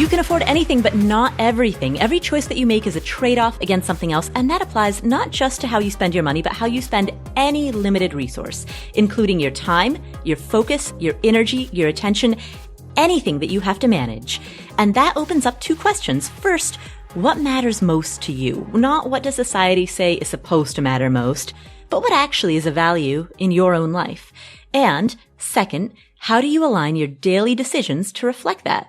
You can afford anything, but not everything. Every choice that you make is a trade-off against something else, and that applies not just to how you spend your money, but how you spend any limited resource, including your time, your focus, your energy, your attention, anything that you have to manage. And that opens up two questions. First, what matters most to you? Not what does society say is supposed to matter most, but what actually is a value in your own life. And second, how do you align your daily decisions to reflect that?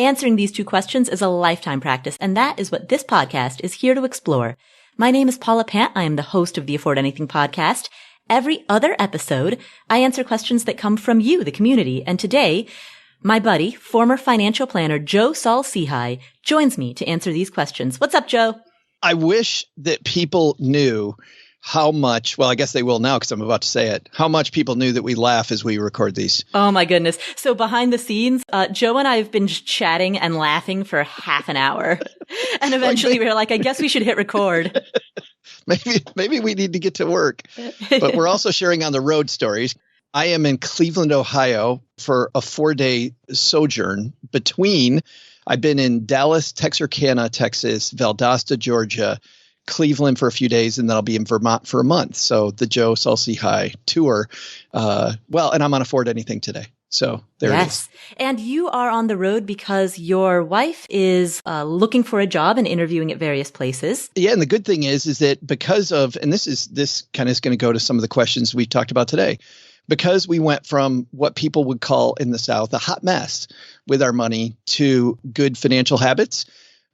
Answering these two questions is a lifetime practice, and that is what this podcast is here to explore. My name is Paula Pant. I am the host of the Afford Anything podcast. Every other episode, I answer questions that come from you, the community. And today, my buddy, former financial planner Joe Saul-Sehy, joins me to answer these questions. What's up, Joe? I wish that people knew how much, well, I guess they will now because I'm about to say it, how much people knew that we laugh as we record these. Oh, my goodness. So behind the scenes, Joe and I have been chatting and laughing for half an hour. And eventually we were like, I guess we should hit record. Maybe we need to get to work. But we're also sharing on the road stories. I am in Cleveland, Ohio for a 4-day sojourn between, I've been in Dallas, Texarkana, Texas, Valdosta, Georgia, Cleveland for a few days, and then I'll be in Vermont for a month. So the Joe Saul-Sehy tour. And I'm on Afford Anything today. So there it is. And you are on the road because your wife is looking for a job and interviewing at various places. Yeah. And the good thing is that because of, and this kind of is going to go to some of the questions we talked about today, because we went from what people would call in the South a hot mess with our money to good financial habits,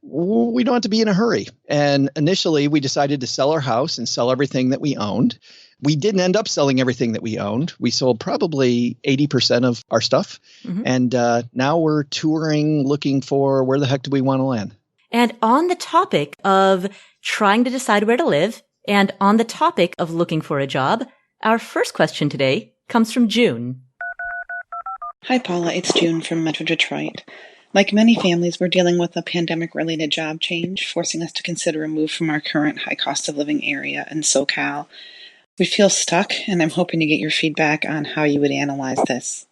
we don't have to be in a hurry. And initially, we decided to sell our house and sell everything that we owned. We didn't end up selling everything that we owned. We sold probably 80% of our stuff. Mm-hmm. And now we're touring, looking for where the heck do we want to land. And on the topic of trying to decide where to live and on the topic of looking for a job, our first question today comes from June. Hi, Paula. It's June from Metro Detroit. Like many families, we're dealing with a pandemic-related job change, forcing us to consider a move from our current high cost of living area in SoCal. We feel stuck, and I'm hoping to get your feedback on how you would analyze this.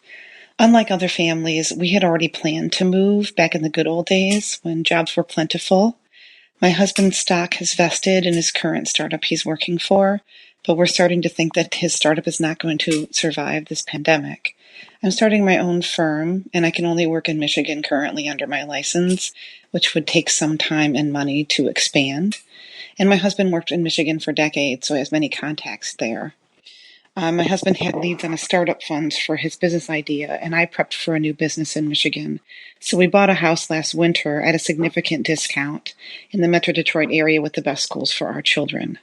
Unlike other families, we had already planned to move back in the good old days when jobs were plentiful. My husband's stock has vested in his current startup he's working for, but we're starting to think that his startup is not going to survive this pandemic. I'm starting my own firm, and I can only work in Michigan currently under my license, which would take some time and money to expand. And my husband worked in Michigan for decades, so he has many contacts there. My husband had leads on a startup fund for his business idea, and I prepped for a new business in Michigan. So we bought a house last winter at a significant discount in the Metro Detroit area with the best schools for our children.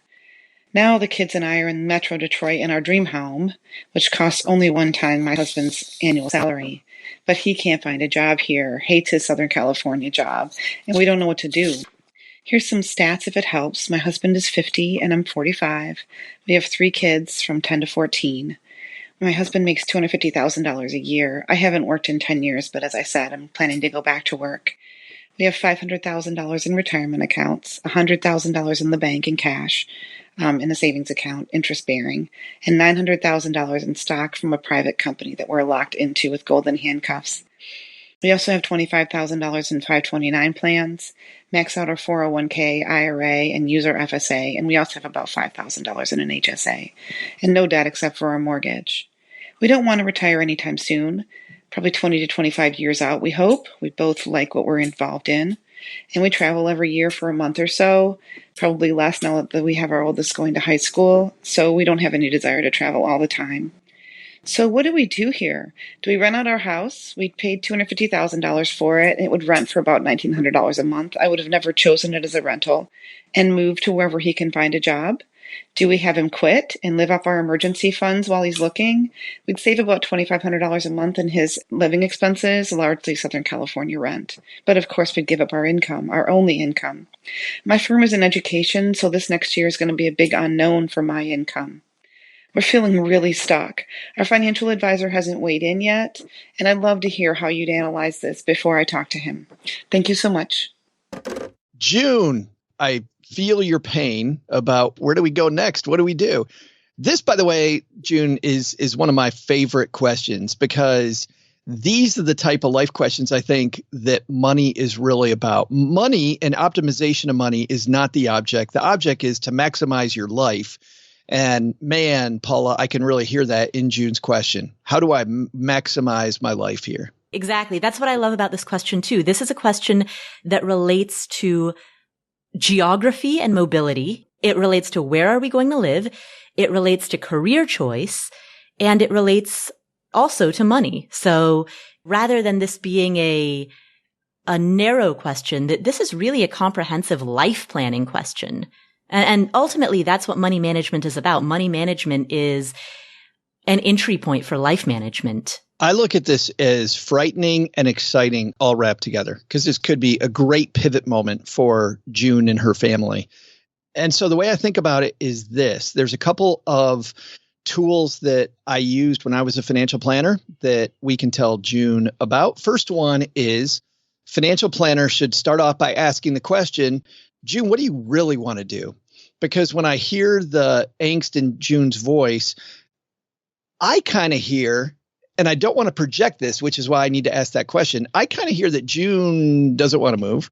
Now the kids and I are in Metro Detroit in our dream home, which costs only one time my husband's annual salary. But he can't find a job here, hates his Southern California job, and we don't know what to do. Here's some stats if it helps. My husband is 50 and I'm 45. We have 3 kids from 10 to 14. My husband makes $250,000 a year. I haven't worked in 10 years, but as I said, I'm planning to go back to work. We have $500,000 in retirement accounts, $100,000 in the bank in cash, in a savings account, interest-bearing, and $900,000 in stock from a private company that we're locked into with golden handcuffs. We also have $25,000 in 529 plans, max out our 401k, IRA, and use our FSA, and we also have about $5,000 in an HSA, and no debt except for our mortgage. We don't want to retire anytime soon, probably 20 to 25 years out, we hope. We both like what we're involved in. And we travel every year for a month or so, probably less now that we have our oldest going to high school, so we don't have any desire to travel all the time. So what do we do here? Do we rent out our house? We paid $250,000 for it, and it would rent for about $1,900 a month. I would have never chosen it as a rental and moved to wherever he can find a job. Do we have him quit and live off our emergency funds while he's looking? We'd save about $2,500 a month in his living expenses, largely Southern California rent. But of course, we'd give up our income, our only income. My firm is in education, so this next year is going to be a big unknown for my income. We're feeling really stuck. Our financial advisor hasn't weighed in yet, and I'd love to hear how you'd analyze this before I talk to him. Thank you so much. June, I feel your pain about where do we go next? What do we do? This, by the way, June, is one of my favorite questions because These are the type of life questions I think that money is really about. Money and optimization of money is not the object. The object is to maximize your life. And man, Paula, I can really hear that in June's question. How do I maximize my life here? Exactly. That's what I love about this question too. This is a question that relates to geography and mobility. It relates to where are we going to live? It relates to career choice, and it relates also to money. So rather than this being a narrow question, that this is really a comprehensive life planning question. And ultimately, that's what money management is about. Money management is an entry point for life management. I look at this as frightening and exciting all wrapped together, because this could be a great pivot moment for June and her family. And so the way I think about it is this. There's a couple of tools that I used when I was a financial planner that we can tell June about. First one is financial planners should start off by asking the question, June, what do you really want to do? Because when I hear the angst in June's voice, I kind of hear, and I don't want to project this, which is why I need to ask that question. I kind of hear that June doesn't want to move.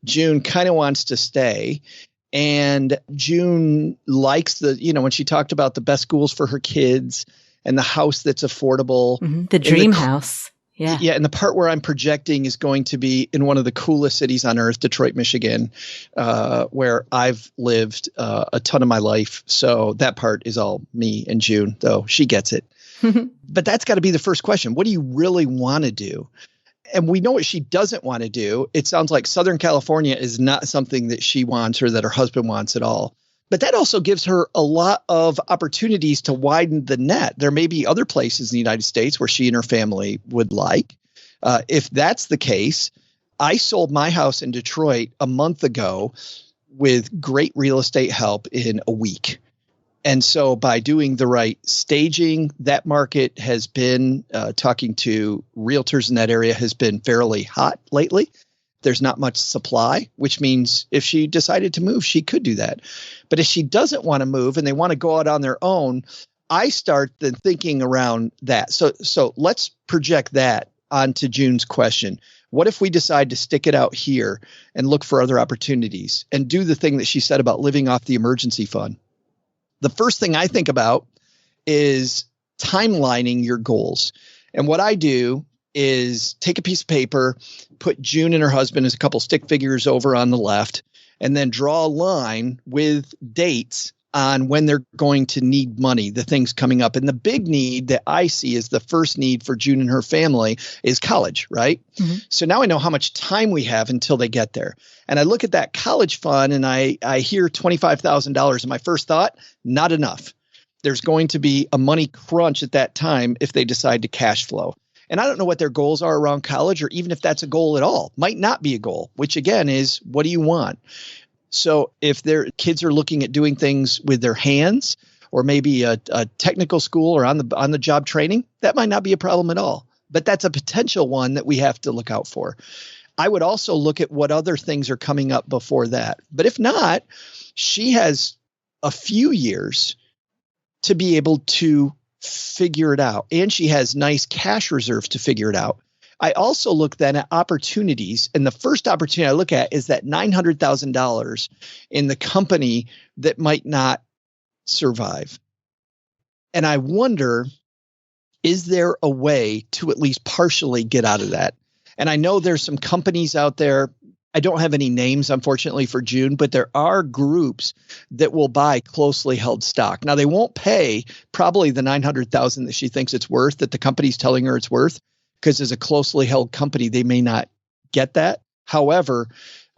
June kind of wants to stay. And June likes when she talked about the best schools for her kids and the house that's affordable. Mm-hmm. The dream house. Yeah. Yeah. And the part where I'm projecting is going to be in one of the coolest cities on earth, Detroit, Michigan, where I've lived a ton of my life. So that part is all me and June, though she gets it. But that's got to be the first question. What do you really want to do? And we know what she doesn't want to do. It sounds like Southern California is not something that she wants or that her husband wants at all. But that also gives her a lot of opportunities to widen the net. There may be other places in the United States where she and her family would like. If that's the case, I sold my house in Detroit a month ago with great real estate help in a week. And so by doing the right staging, that market has been, talking to realtors in that area, has been fairly hot lately. There's not much supply, which means if she decided to move, she could do that. But if she doesn't want to move and they want to go out on their own, I start then thinking around that. So let's project that onto June's question. What if we decide to stick it out here and look for other opportunities and do the thing that she said about living off the emergency fund? The first thing I think about is timelining your goals. And what I do is take a piece of paper, put June and her husband as a couple stick figures over on the left, and then draw a line with dates on when they're going to need money, the things coming up. And the big need that I see is the first need for June and her family is college, right? Mm-hmm. So now I know how much time we have until they get there. And I look at that college fund and I hear $25,000. And my first thought, not enough. There's going to be a money crunch at that time if they decide to cash flow. And I don't know what their goals are around college, or even if that's a goal at all. Might not be a goal, which again is, what do you want? So if their kids are looking at doing things with their hands, or maybe a technical school or on the job training, that might not be a problem at all. But that's a potential one that we have to look out for. I would also look at what other things are coming up before that. But if not, she has a few years to be able to figure it out. And she has nice cash reserves to figure it out. I also look then at opportunities. And the first opportunity I look at is that $900,000 in the company that might not survive. And I wonder, is there a way to at least partially get out of that? And I know there's some companies out there. I don't have any names, unfortunately, for June, but there are groups that will buy closely held stock. Now, they won't pay probably the $900,000 that she thinks it's worth, that the company's telling her it's worth, because as a closely held company, they may not get that. However,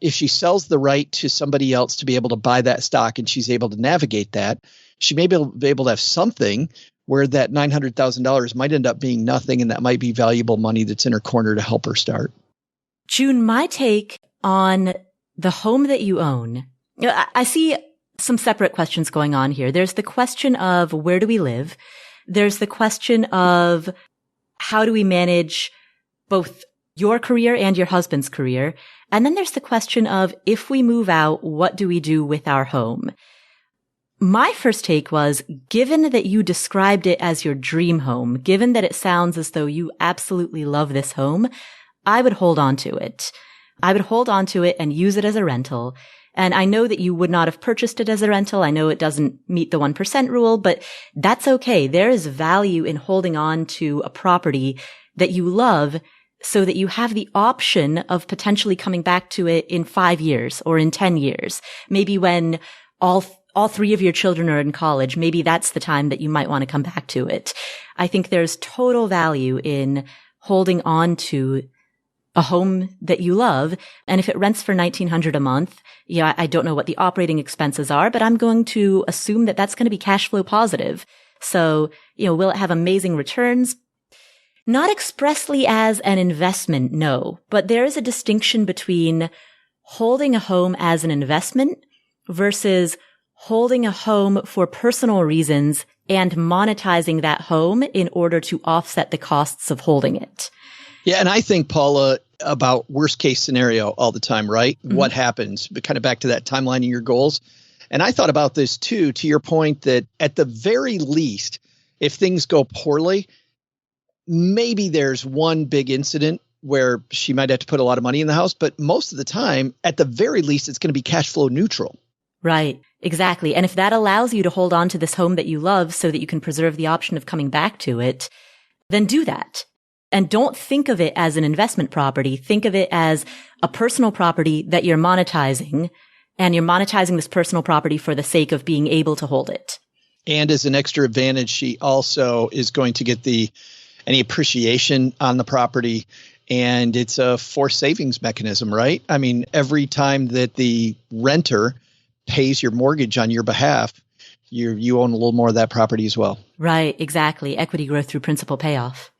if she sells the right to somebody else to be able to buy that stock and she's able to navigate that, she may be able to have something where that $900,000 might end up being nothing, and that might be valuable money that's in her corner to help her start. June, my take on the home that you own, I see some separate questions going on here. There's the question of where do we live? There's the question of how do we manage both your career and your husband's career? And then there's the question of if we move out, what do we do with our home? My first take was, given that you described it as your dream home, given that it sounds as though you absolutely love this home, I would hold on to it. I would hold on to it and use it as a rental. And I know that you would not have purchased it as a rental. I know it doesn't meet the 1% rule, but that's okay. There is value in holding on to a property that you love so that you have the option of potentially coming back to it in 5 years or in 10 years. Maybe when all three of your children are in college, maybe that's the time that you might want to come back to it. I think there's total value in holding on to a home that you love. And if it rents for $1,900 a month, I don't know what the operating expenses are, but I'm going to assume that that's going to be cash flow positive. So, will it have amazing returns? Not expressly as an investment, no, but there is a distinction between holding a home as an investment versus holding a home for personal reasons and monetizing that home in order to offset the costs of holding it. Yeah, and I think, Paula, about worst case scenario all the time, right? Mm-hmm. What happens? But kind of back to that timeline and your goals. And I thought about this too, to your point that at the very least, if things go poorly, maybe there's one big incident where she might have to put a lot of money in the house. But most of the time, at the very least, it's going to be cash flow neutral. Right. Exactly. And if that allows you to hold on to this home that you love so that you can preserve the option of coming back to it, then do that. And don't think of it as an investment property. Think of it as a personal property that you're monetizing, and you're monetizing this personal property for the sake of being able to hold it. And as an extra advantage, she also is going to get any appreciation on the property. And it's a forced savings mechanism, right? I mean, every time that the renter pays your mortgage on your behalf, you own a little more of that property as well. Right, exactly. Equity growth through principal payoff.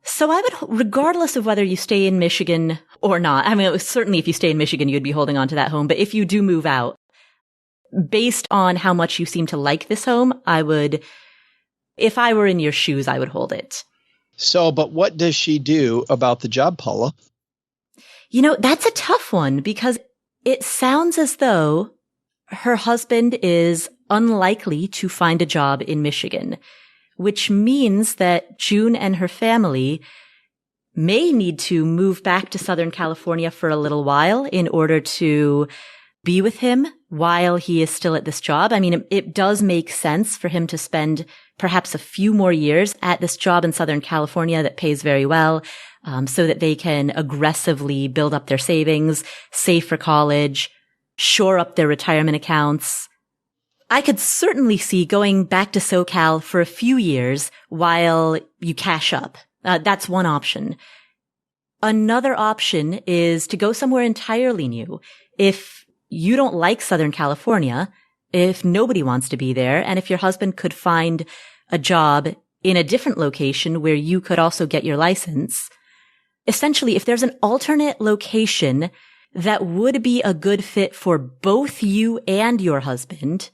So I would, regardless of whether you stay in Michigan or not, I mean, certainly if you stay in Michigan, you'd be holding on to that home. But if you do move out, based on how much you seem to like this home, if I were in your shoes, I would hold it. So, but what does she do about the job, Paula? That's a tough one because it sounds as though her husband is unlikely to find a job in Michigan, which means that June and her family may need to move back to Southern California for a little while in order to be with him while he is still at this job. I mean, it does make sense for him to spend perhaps a few more years at this job in Southern California that pays very well, so that they can aggressively build up their savings, save for college, shore up their retirement accounts. I could certainly see going back to SoCal for a few years while you cash up. That's one option. Another option is to go somewhere entirely new. If you don't like Southern California, if nobody wants to be there, and if your husband could find a job in a different location where you could also get your license, essentially, if there's an alternate location that would be a good fit for both you and your husband,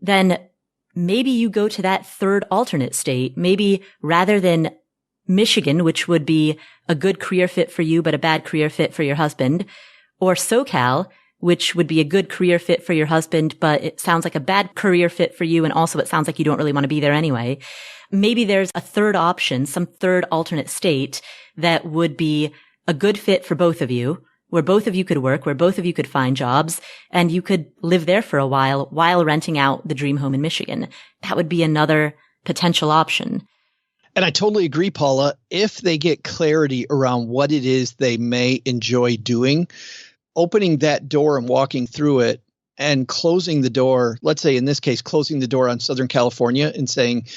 then maybe you go to that third alternate state. Maybe rather than Michigan, which would be a good career fit for you, but a bad career fit for your husband, or SoCal, which would be a good career fit for your husband, but it sounds like a bad career fit for you. And also it sounds like you don't really want to be there anyway. Maybe there's a third option, some third alternate state that would be a good fit for both of you, where both of you could work, where both of you could find jobs, and you could live there for a while renting out the dream home in Michigan. That would be another potential option. And I totally agree, Paula. If they get clarity around what it is they may enjoy doing, opening that door and walking through it and closing the door, let's say in this case, closing the door on Southern California and saying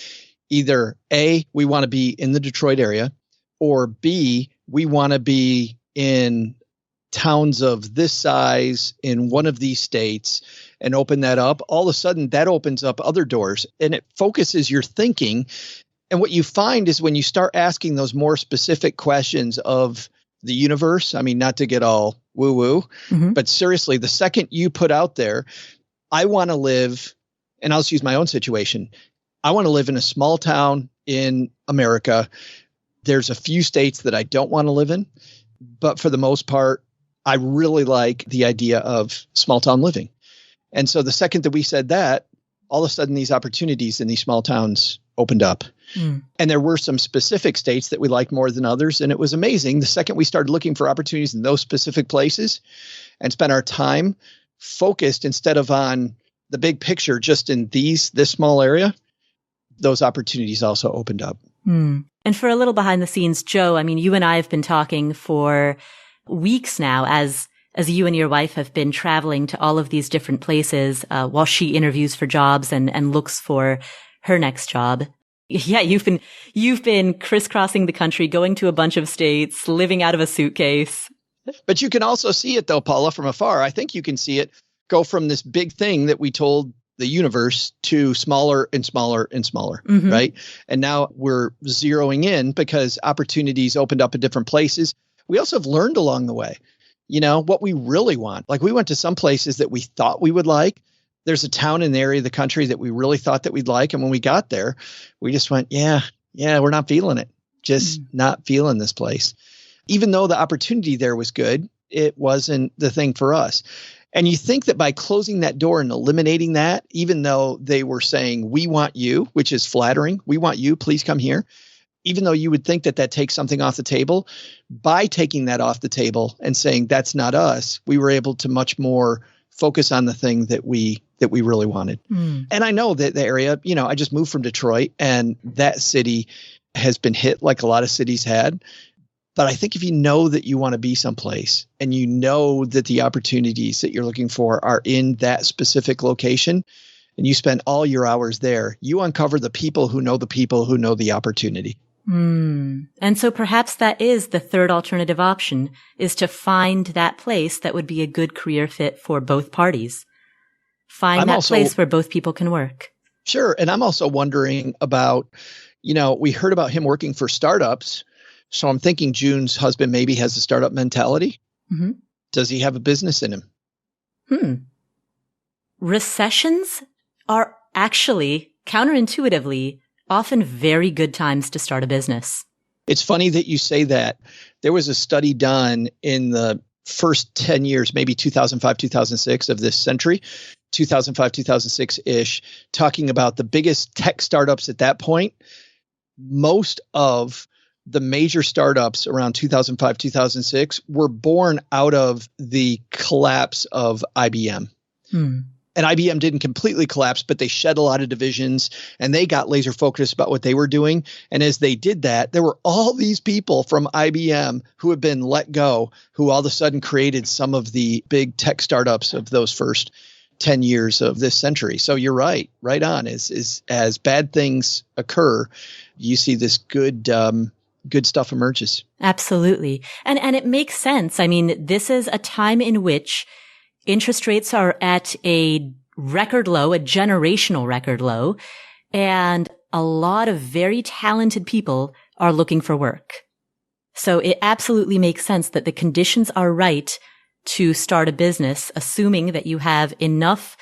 either A, we want to be in the Detroit area, or B, we want to be in towns of this size in one of these states, and open that up. All of a sudden that opens up other doors and it focuses your thinking. And what you find is when you start asking those more specific questions of the universe, I mean, not to get all woo-woo, but seriously, the second you put out there, I want to live, and I'll just use my own situation. I want to live in a small town in America. There's a few states that I don't want to live in, but for the most part, I really like the idea of small town living. And so the second that we said that, all of a sudden these opportunities in these small towns opened up. And there were some specific states that we liked more than others. And it was amazing. The second we started looking for opportunities in those specific places and spent our time focused instead of on the big picture, just in this small area, those opportunities also opened up. And for a little behind the scenes, Joe, I mean, you and I have been talking for weeks now as you and your wife have been traveling to all of these different places while she interviews for jobs and looks for her next job. Yeah, you've been crisscrossing the country, going to a bunch of states, living out of a suitcase. But you can also see it, though, Paula, from afar. I think you can see it go from this big thing that we told the universe to smaller and smaller and smaller, right? And now we're zeroing in because opportunities opened up in different places. We also have learned along the way, what we really want. Like we went to some places that we thought we would like. There's a town in the area of the country that we really thought that we'd like. And when we got there, we just went, yeah, we're not feeling it. Just not feeling this place. Even though the opportunity there was good, it wasn't the thing for us. And you think that by closing that door and eliminating that, even though they were saying, we want you, which is flattering, we want you, please come here. Even though you would think that takes something off the table, by taking that off the table and saying, that's not us, we were able to much more focus on the thing that we really wanted. And I know that the area, I just moved from Detroit and that city has been hit like a lot of cities had. But I think if you know that you want to be someplace and you know that the opportunities that you're looking for are in that specific location and you spend all your hours there, you uncover the people who know the opportunity. And so perhaps that is the third alternative option, is to find that place that would be a good career fit for both parties. Find that place where both people can work. Sure. And I'm also wondering about, we heard about him working for startups. So I'm thinking June's husband maybe has a startup mentality. Does he have a business in him? Recessions are actually, counterintuitively, often very good times to start a business. It's funny that you say that. There was a study done in the first 10 years, maybe 2005, 2006 of this century, 2005, 2006-ish, talking about the biggest tech startups at that point. Most of the major startups around 2005, 2006 were born out of the collapse of IBM. And IBM didn't completely collapse, but they shed a lot of divisions and they got laser focused about what they were doing. And as they did that, there were all these people from IBM who had been let go, who all of a sudden created some of the big tech startups of those first 10 years of this century. So you're right on. As bad things occur, you see this good stuff emerges. Absolutely. And it makes sense. I mean, this is a time in which interest rates are at a record low, a generational record low, and a lot of very talented people are looking for work. So it absolutely makes sense that the conditions are right to start a business, assuming that you have enough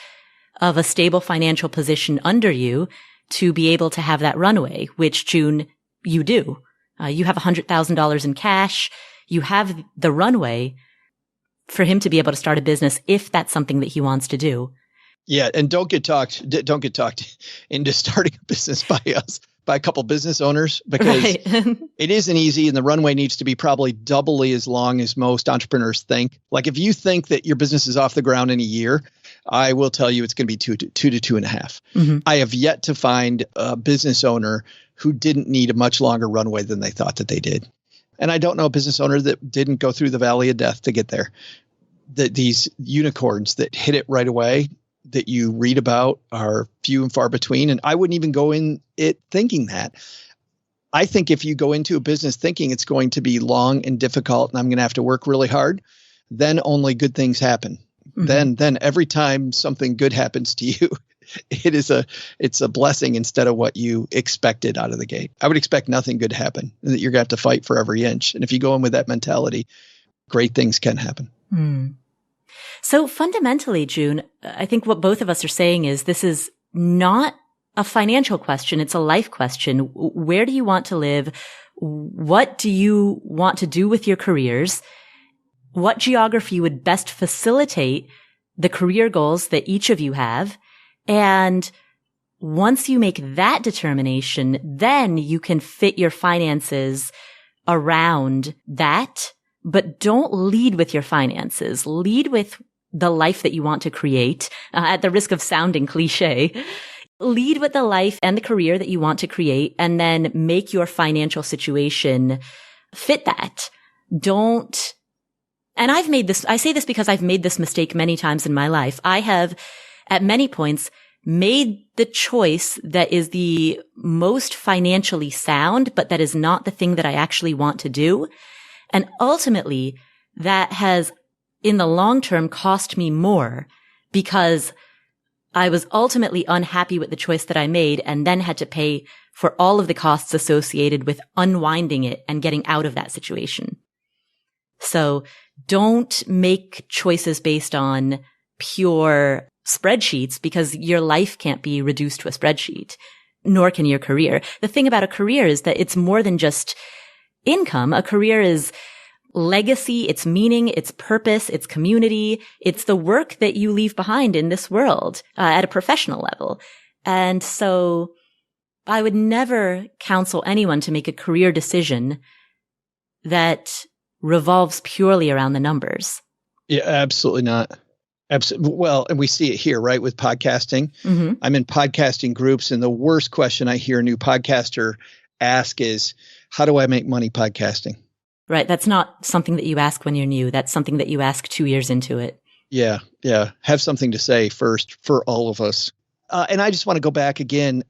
of a stable financial position under you to be able to have that runway, which, June, you do. You have $100,000 in cash. You have the runway for him to be able to start a business if that's something that he wants to do. Yeah, and don't get talked into starting a business by a couple business owners, because it isn't easy, and the runway needs to be probably doubly as long as most entrepreneurs think. Like if you think that your business is off the ground in a year, I will tell you it's going to be two to 2.5. I have yet to find a business owner who didn't need a much longer runway than they thought that they did. And I don't know a business owner that didn't go through the valley of death to get there. These unicorns that hit it right away that you read about are few and far between. And I wouldn't even go in it thinking that. I think if you go into a business thinking it's going to be long and difficult and I'm going to have to work really hard, then only good things happen. Then every time something good happens to you, it's a blessing instead of what you expected out of the gate. I would expect nothing good to happen, and that you're going to have to fight for every inch. And if you go in with that mentality, great things can happen. So fundamentally, June, I think what both of us are saying is this is not a financial question. It's a life question. Where do you want to live? What do you want to do with your careers? What geography would best facilitate the career goals that each of you have? And once you make that determination, then you can fit your finances around that, but don't lead with your finances. Lead with the life that you want to create, at the risk of sounding cliche. Lead with the life and the career that you want to create, and then make your financial situation fit that. Don't, and I say this because I've made this mistake many times in my life. I have, at many points, made the choice that is the most financially sound, but that is not the thing that I actually want to do. And ultimately, that has, in the long term, cost me more because I was ultimately unhappy with the choice that I made and then had to pay for all of the costs associated with unwinding it and getting out of that situation. So don't make choices based on pure spreadsheets because your life can't be reduced to a spreadsheet, nor can your career. The thing about a career is that it's more than just income. A career is legacy, it's meaning, it's purpose, it's community. It's the work that you leave behind in this world at a professional level. And so I would never counsel anyone to make a career decision that revolves purely around the numbers. Yeah, absolutely not. Absolutely. Well, and we see it here, right, with podcasting. Mm-hmm. I'm in podcasting groups, and the worst question I hear a new podcaster ask is, how do I make money podcasting? Right. That's not something that you ask when you're new. That's something that you ask 2 years into it. Yeah. Yeah. Have something to say first for all of us. And I just want to go back again.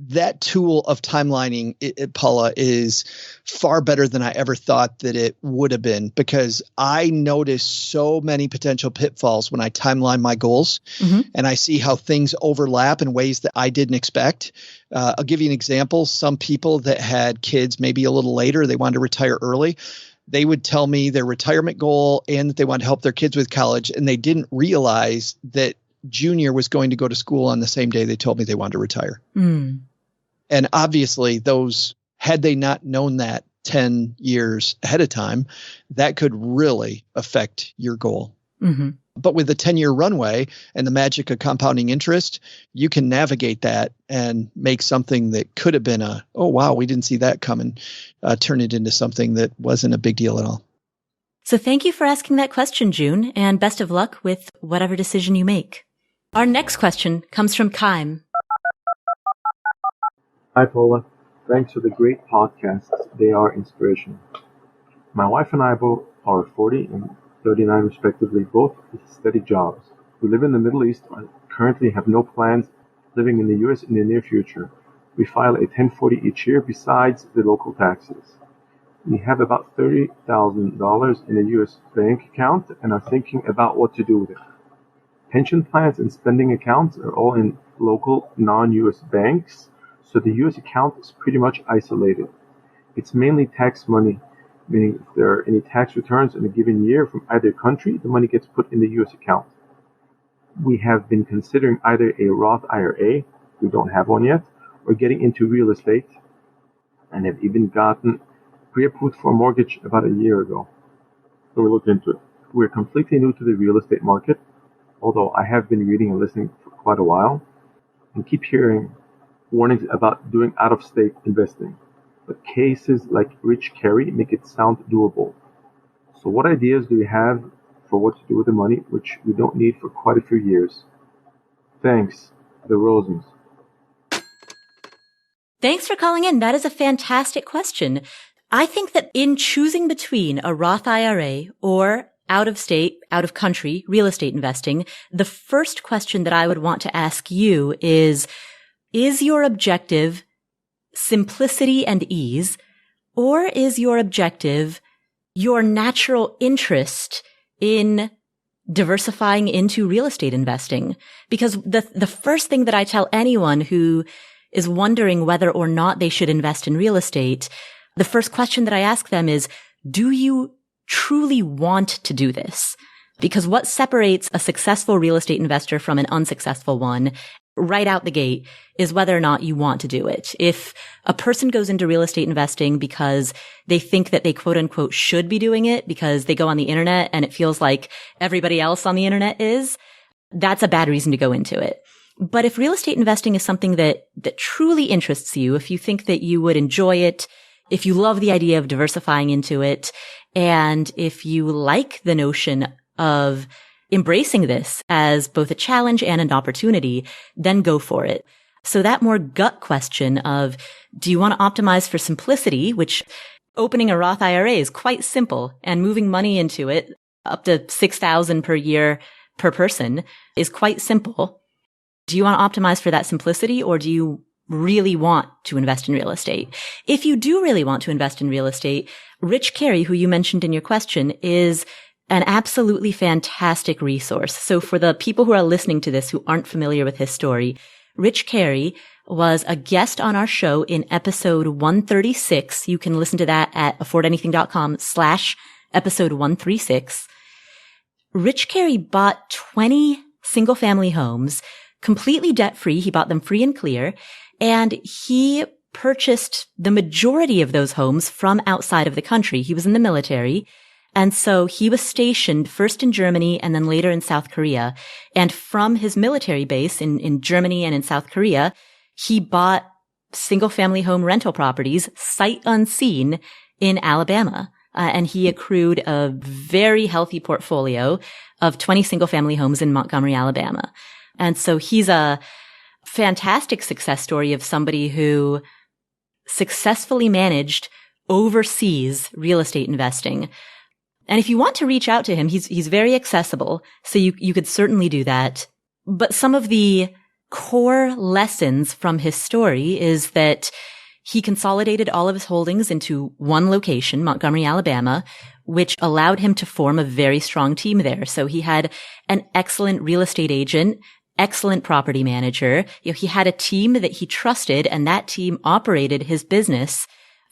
That tool of timelining, Paula, is far better than I ever thought that it would have been, because I notice so many potential pitfalls when I timeline my goals, mm-hmm. and I see how things overlap in ways that I didn't expect. I'll give you an example. Some people that had kids maybe a little later, they wanted to retire early. They would tell me their retirement goal and that they wanted to help their kids with college, and they didn't realize that junior was going to go to school on the same day they told me they wanted to retire. Mm. And obviously those, had they not known that 10 years ahead of time, that could really affect your goal. Mm-hmm. But with the 10-year runway and the magic of compounding interest, you can navigate that and make something that could have been oh, wow, we didn't see that coming, turn it into something that wasn't a big deal at all. So thank you for asking that question, June, and best of luck with whatever decision you make. Our next question comes from Chaim. Hi, Paula. Thanks for the great podcasts. They are inspirational. My wife and I both are 40 and 39 respectively, both with steady jobs. We live in the Middle East and currently have no plans living in the U.S. in the near future. We file a 1040 each year besides the local taxes. We have about $30,000 in a U.S. bank account and are thinking about what to do with it. Pension plans and spending accounts are all in local non-U.S. banks, so the U.S. account is pretty much isolated. It's mainly tax money, meaning if there are any tax returns in a given year from either country, the money gets put in the U.S. account. We have been considering either a Roth IRA, we don't have one yet, or getting into real estate, and have even gotten pre-approved for a mortgage about a year ago. So we looked into it. We're completely new to the real estate market, although I have been reading and listening for quite a while, and keep hearing warnings about doing out-of-state investing. But cases like Rich Carey make it sound doable. So what ideas do you have for what to do with the money, which we don't need for quite a few years? Thanks, the Rosens. Thanks for calling in. That is a fantastic question. I think that in choosing between a Roth IRA or out-of-state, out-of-country real estate investing, the first question that I would want to ask you is your objective simplicity and ease, or is your objective your natural interest in diversifying into real estate investing? Because the first thing that I tell anyone who is wondering whether or not they should invest in real estate, the first question that I ask them is, do you truly want to do this? Because what separates a successful real estate investor from an unsuccessful one right out the gate is whether or not you want to do it. If a person goes into real estate investing because they think that they quote unquote should be doing it because they go on the internet and it feels like everybody else on the internet is, that's a bad reason to go into it. But if real estate investing is something that truly interests you, if you think that you would enjoy it, if you love the idea of diversifying into it, and if you like the notion of embracing this as both a challenge and an opportunity, then go for it. So that more gut question of, do you want to optimize for simplicity, which opening a Roth IRA is quite simple, and moving money into it up to $6,000 per year per person is quite simple. Do you want to optimize for that simplicity, or do you really want to invest in real estate? If you do really want to invest in real estate, Rich Carey, who you mentioned in your question, is an absolutely fantastic resource. So for the people who are listening to this who aren't familiar with his story, Rich Carey was a guest on our show in episode 136. You can listen to that at affordanything.com/episode 136. Rich Carey bought 20 single-family homes, completely debt-free. He bought them free and clear, and he purchased the majority of those homes from outside of the country. He was in the military, and so he was stationed first in Germany and then later in South Korea. And from his military base in Germany and in South Korea, he bought single-family home rental properties sight unseen in Alabama. And he accrued a very healthy portfolio of 20 single-family homes in Montgomery, Alabama. And so he's a fantastic success story of somebody who successfully managed overseas real estate investing. And if you want to reach out to him, he's very accessible. So you could certainly do that. But some of the core lessons from his story is that he consolidated all of his holdings into one location, Montgomery, Alabama, which allowed him to form a very strong team there. So he had an excellent real estate agent, excellent property manager. He had a team that he trusted, and that team operated his business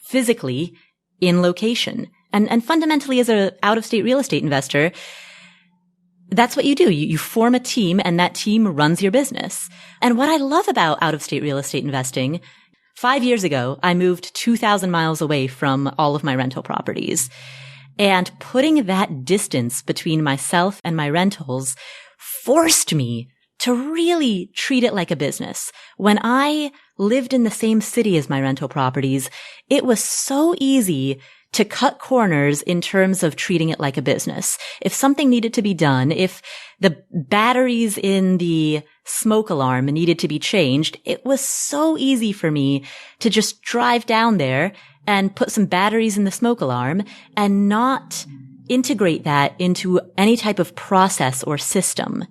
physically in location. And fundamentally, as an out-of-state real estate investor, that's what you do. You form a team, and that team runs your business. And what I love about out-of-state real estate investing, 5 years ago, I moved 2,000 miles away from all of my rental properties. And putting that distance between myself and my rentals forced me to really treat it like a business. When I lived in the same city as my rental properties, it was so easy to cut corners in terms of treating it like a business. If something needed to be done, if the batteries in the smoke alarm needed to be changed, it was so easy for me to just drive down there and put some batteries in the smoke alarm and not integrate that into any type of process or system.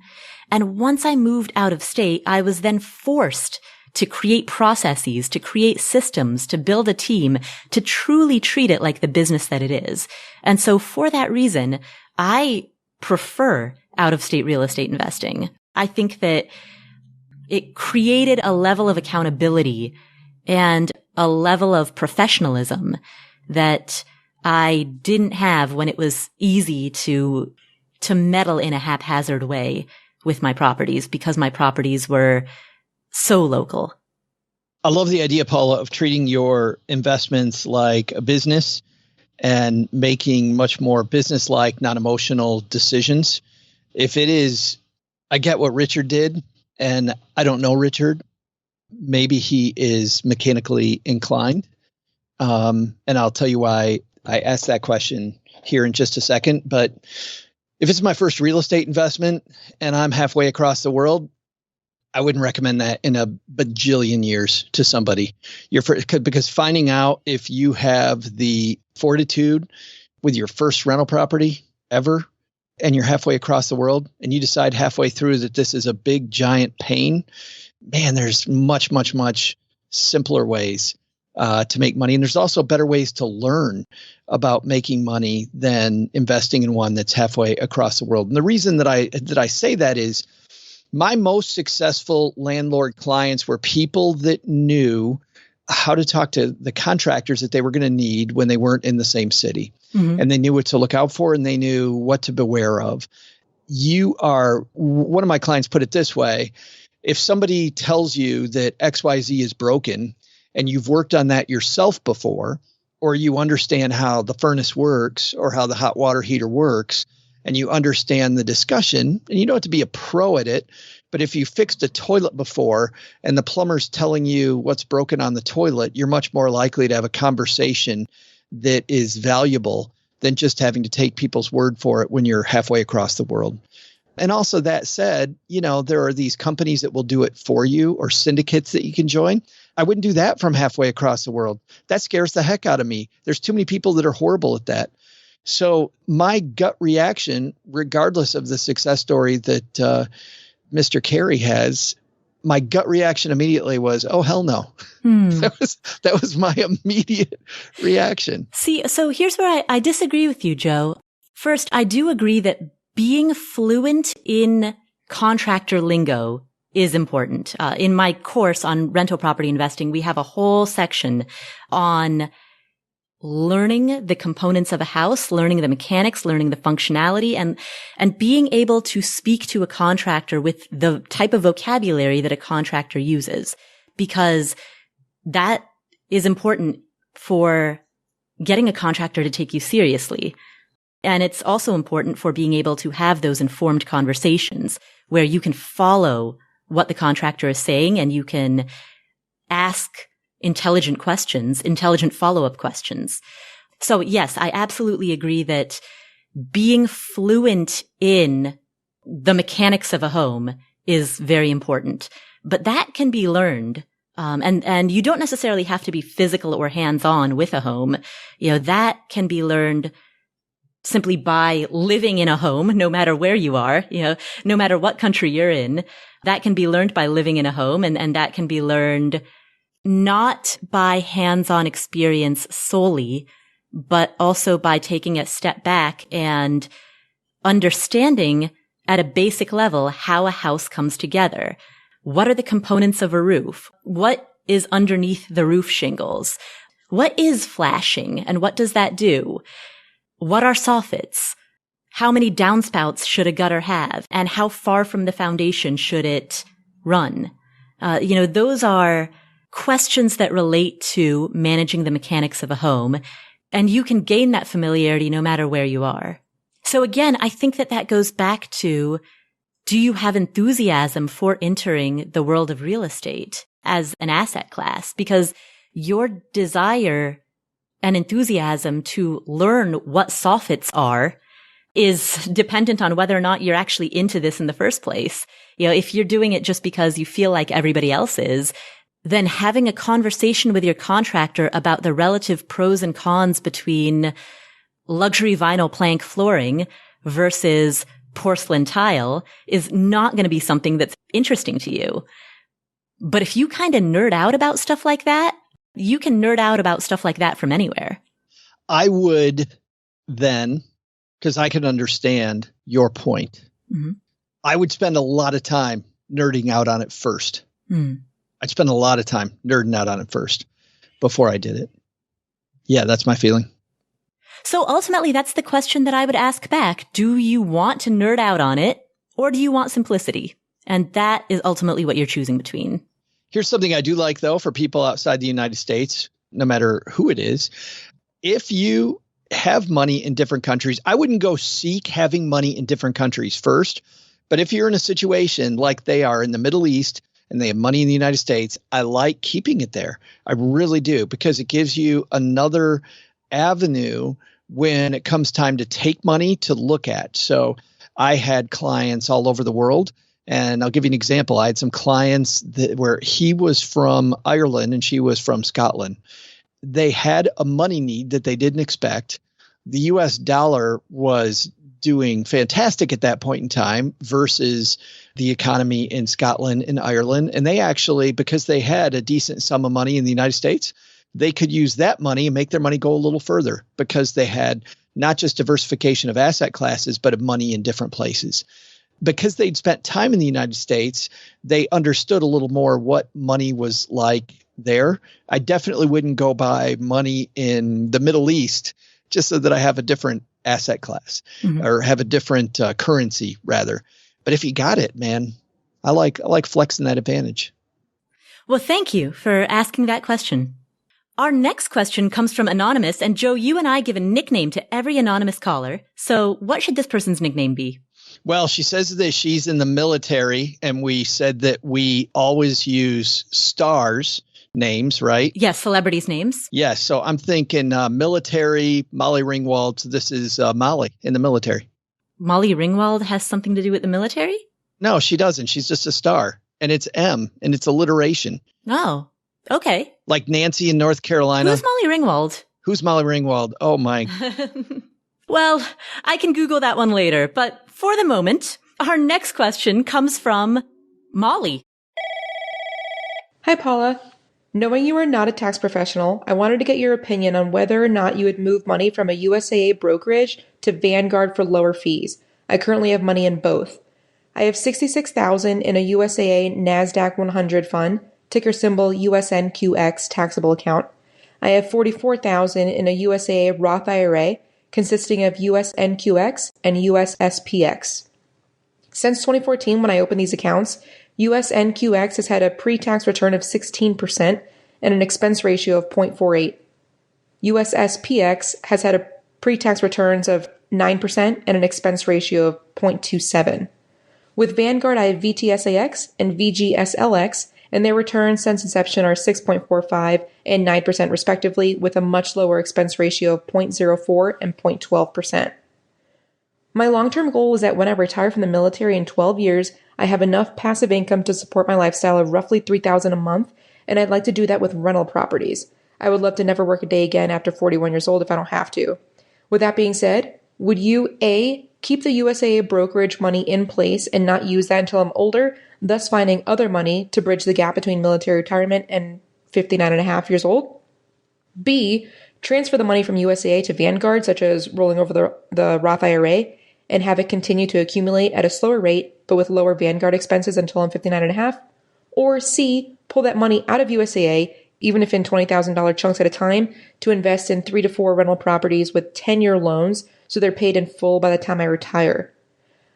And once I moved out of state, I was then forced to create processes, to create systems, to build a team, to truly treat it like the business that it is. And so for that reason, I prefer out-of-state real estate investing. I think that it created a level of accountability and a level of professionalism that I didn't have when it was easy to meddle in a haphazard way with my properties, because my properties were so local. I love the idea, Paula, of treating your investments like a business and making much more business-like, not emotional decisions. If it is, I get what Richard did, and I don't know Richard. Maybe he is mechanically inclined. And I'll tell you why I asked that question here in just a second. But if it's my first real estate investment and I'm halfway across the world, I wouldn't recommend that in a bajillion years to somebody. Because finding out if you have the fortitude with your first rental property ever, and you're halfway across the world, and you decide halfway through that this is a big, giant pain, man, there's much, much, much simpler ways to make money. And there's also better ways to learn about making money than investing in one that's halfway across the world. And the reason that I say that is, my most successful landlord clients were people that knew how to talk to the contractors that they were going to need when they weren't in the same city. Mm-hmm. And they knew what to look out for, and they knew what to beware of. One of my clients put it this way: if somebody tells you that XYZ is broken and you've worked on that yourself before, or you understand how the furnace works or how the hot water heater works, and you understand the discussion, and you don't have to be a pro at it, But if you fixed a toilet before and the plumber's telling you what's broken on the toilet, you're much more likely to have a conversation that is valuable than just having to take people's word for it when you're halfway across the world. And also, that said, there are these companies that will do it for you, or syndicates that you can join. I wouldn't do that from halfway across the world. That scares the heck out of me. There's too many people that are horrible at that. So my gut reaction, regardless of the success story that Mr. Carey has, my gut reaction immediately was, oh, hell no. That was my immediate reaction. See, so here's where I disagree with you, Joe. First, I do agree that being fluent in contractor lingo is important. In my course on rental property investing, we have a whole section on learning the components of a house, learning the mechanics, learning the functionality, and being able to speak to a contractor with the type of vocabulary that a contractor uses, because that is important for getting a contractor to take you seriously. And it's also important for being able to have those informed conversations where you can follow what the contractor is saying and you can ask intelligent questions, intelligent follow-up questions. So yes, I absolutely agree that being fluent in the mechanics of a home is very important, but that can be learned. And you don't necessarily have to be physical or hands-on with a home. That can be learned simply by living in a home, no matter where you are, no matter what country you're in. That can be learned by living in a home, and that can be learned not by hands-on experience solely, but also by taking a step back and understanding at a basic level how a house comes together. What are the components of a roof? What is underneath the roof shingles? What is flashing, and what does that do? What are soffits? How many downspouts should a gutter have? And how far from the foundation should it run? Those are questions that relate to managing the mechanics of a home, and you can gain that familiarity no matter where you are. So again, I think that goes back to, do you have enthusiasm for entering the world of real estate as an asset class? Because your desire and enthusiasm to learn what soffits are is dependent on whether or not you're actually into this in the first place. If you're doing it just because you feel like everybody else is, then having a conversation with your contractor about the relative pros and cons between luxury vinyl plank flooring versus porcelain tile is not going to be something that's interesting to you. But if you kind of nerd out about stuff like that, you can nerd out about stuff like that from anywhere. I would then, because I can understand your point, I would spend a lot of time nerding out on it first. I'd spend a lot of time nerding out on it first before I did it. Yeah, that's my feeling. So ultimately, that's the question that I would ask back. Do you want to nerd out on it, or do you want simplicity? And that is ultimately what you're choosing between. Here's something I do like, though, for people outside the United States, no matter who it is. If you have money in different countries, I wouldn't go seek having money in different countries first. But if you're in a situation like they are in the Middle East and they have money in the United States, I like keeping it there. I really do, because it gives you another avenue when it comes time to take money to look at. So I had clients all over the world. And I'll give you an example. I had some clients where he was from Ireland and she was from Scotland. They had a money need that they didn't expect. The US dollar was doing fantastic at that point in time versus the economy in Scotland and Ireland. And they actually, because they had a decent sum of money in the United States, they could use that money and make their money go a little further because they had not just diversification of asset classes, but of money in different places. Because they'd spent time in the United States, they understood a little more what money was like there. I definitely wouldn't go buy money in the Middle East just so that I have a different asset class or have a different currency rather. But if you got it, man, I like flexing that advantage. Well, thank you for asking that question. Our next question comes from Anonymous, and Joe, you and I give a nickname to every anonymous caller. So what should this person's nickname be? Well, she says that she's in the military, and we said that we always use stars names, right? Yes, celebrities' names. Yes. So I'm thinking military, Molly Ringwald. So this is Molly in the military. Molly Ringwald has something to do with the military? No, she doesn't. She's just a star. And it's M, and it's alliteration. Oh, okay. Like Nancy in North Carolina. Who's Molly Ringwald? Who's Molly Ringwald? Oh, my. Well, I can Google that one later. But for the moment, our next question comes from Molly. Hi, Paula. Knowing you are not a tax professional, I wanted to get your opinion on whether or not you would move money from a USAA brokerage to Vanguard for lower fees. I currently have money in both. I have $66,000 in a USAA NASDAQ 100 fund, ticker symbol USNQX taxable account. I have $44,000 in a USAA Roth IRA, consisting of USNQX and USSPX. Since 2014, when I opened these accounts, USNQX has had a pre-tax return of 16% and an expense ratio of 0.48. USSPX has had a pre-tax returns of 9% and an expense ratio of 0.27. With Vanguard, I have VTSAX and VGSLX, and their returns since inception are 6.45 and 9% respectively, with a much lower expense ratio of 0.04 and 0.12%. My long-term goal is that when I retire from the military in 12 years, I have enough passive income to support my lifestyle of roughly $3,000 a month, and I'd like to do that with rental properties. I would love to never work a day again after 41 years old if I don't have to. With that being said, would you A, keep the USAA brokerage money in place and not use that until I'm older, thus finding other money to bridge the gap between military retirement and 59 and a half years old? B, transfer the money from USAA to Vanguard, such as rolling over the Roth IRA, and have it continue to accumulate at a slower rate, but with lower Vanguard expenses until I'm 59 and a half? Or C, pull that money out of USAA, even if in $20,000 chunks at a time, to invest in 3 to 4 rental properties with 10-year loans so they're paid in full by the time I retire.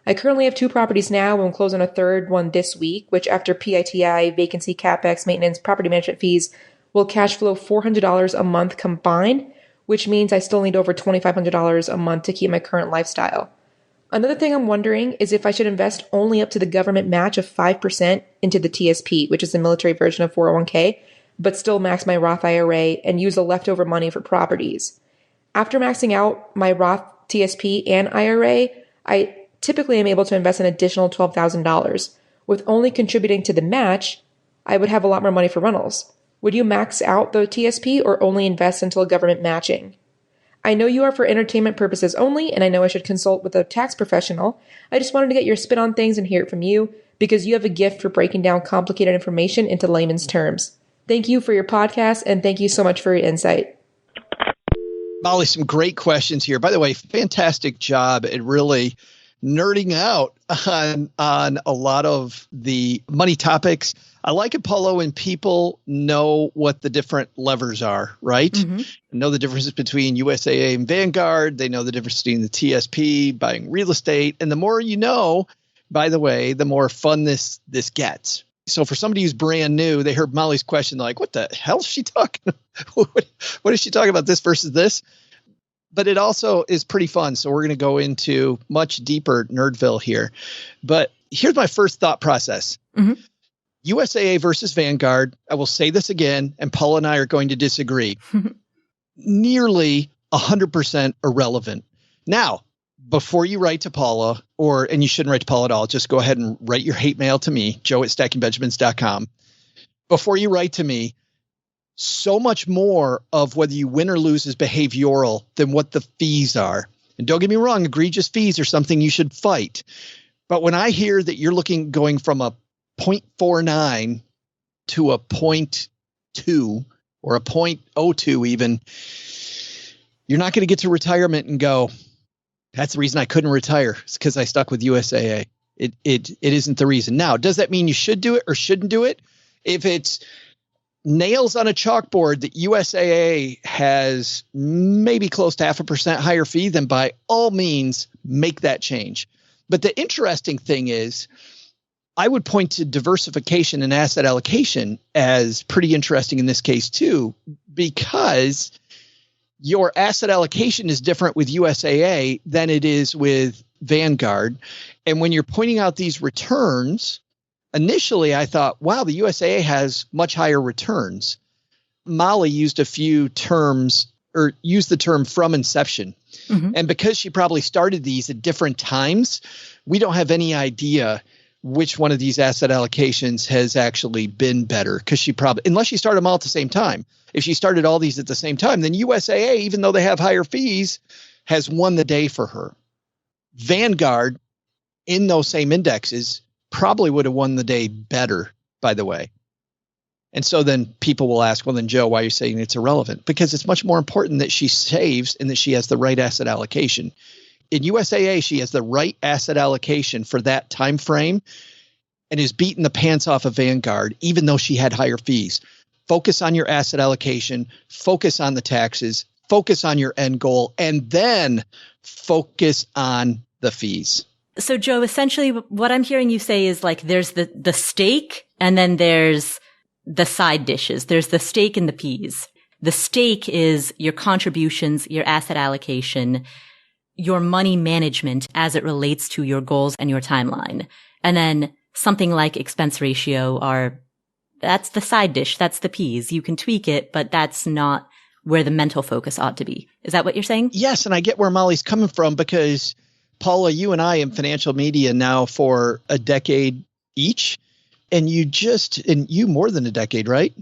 I currently have 2 properties now and will close on a third one this week, which after PITI, vacancy, CapEx, maintenance, property management fees, will cash flow $400 a month combined, which means I still need over $2,500 a month to keep my current lifestyle. Another thing I'm wondering is if I should invest only up to the government match of 5% into the TSP, which is the military version of 401k, but still max my Roth IRA and use the leftover money for properties. After maxing out my Roth TSP and IRA, I typically am able to invest an additional $12,000. With only contributing to the match, I would have a lot more money for rentals. Would you max out the TSP or only invest until government matching? I know you are for entertainment purposes only, and I know I should consult with a tax professional. I just wanted to get your spin on things and hear it from you, because you have a gift for breaking down complicated information into layman's terms. Thank you for your podcast, and thank you so much for your insight. Molly, some great questions here. By the way, fantastic job at really nerding out on a lot of the money topics. I like it, Paulo, when people know what the different levers are, right? Mm-hmm. Know the differences between USAA and Vanguard. They know the difference between the TSP, buying real estate. And the more you know, by the way, the more fun this gets. So for somebody who's brand new, they heard Molly's question, like, what the hell is she talking about? What is she talking about, this versus this? But it also is pretty fun. So we're going to go into much deeper Nerdville here. But here's my first thought process. Mm-hmm. USAA versus Vanguard. I will say this again, and Paula and I are going to disagree. Nearly 100% irrelevant. Now, before you write to Paula, and you shouldn't write to Paula at all, just go ahead and write your hate mail to me, joe@stackingbenjamins.com. Before you write to me, so much more of whether you win or lose is behavioral than what the fees are. And don't get me wrong, egregious fees are something you should fight. But when I hear that you're going from a 0.49 to a 0.2 or a 0.02 even, you're not going to get to retirement and go, that's the reason I couldn't retire. It's because I stuck with USAA. It isn't the reason. Now, does that mean you should do it or shouldn't do it? If it's nails on a chalkboard that USAA has maybe close to 0.5% higher fee, then by all means, make that change. But the interesting thing is, I would point to diversification and asset allocation as pretty interesting in this case too, because your asset allocation is different with USAA than it is with Vanguard. And when you're pointing out these returns, initially I thought, wow, the USAA has much higher returns. Molly used a few terms, or used the term from inception. Mm-hmm. And because she probably started these at different times, we don't have any idea which one of these asset allocations has actually been better, because she probably, unless she started them all at the same time. If she started all these at the same time, then USAA, even though they have higher fees, has won the day for her. Vanguard, in those same indexes, probably would have won the day better, by the way. And so then people will ask, well, then, Joe, why are you saying it's irrelevant? Because it's much more important that she saves and that she has the right asset allocation. In USAA, she has the right asset allocation for that time frame and is beating the pants off of Vanguard, even though she had higher fees. Focus on your asset allocation, focus on the taxes, focus on your end goal, and then focus on the fees. So, Joe, essentially what I'm hearing you say is like there's the steak and then there's the side dishes. There's the steak and the peas. The steak is your contributions, your asset allocation, your money management as it relates to your goals and your timeline. And then something like expense ratio that's the side dish. That's the peas. You can tweak it, but that's not where the mental focus ought to be. Is that what you're saying? Yes. And I get where Molly's coming from, because Paula, you and I in financial media now for a decade each, and you more than a decade, right?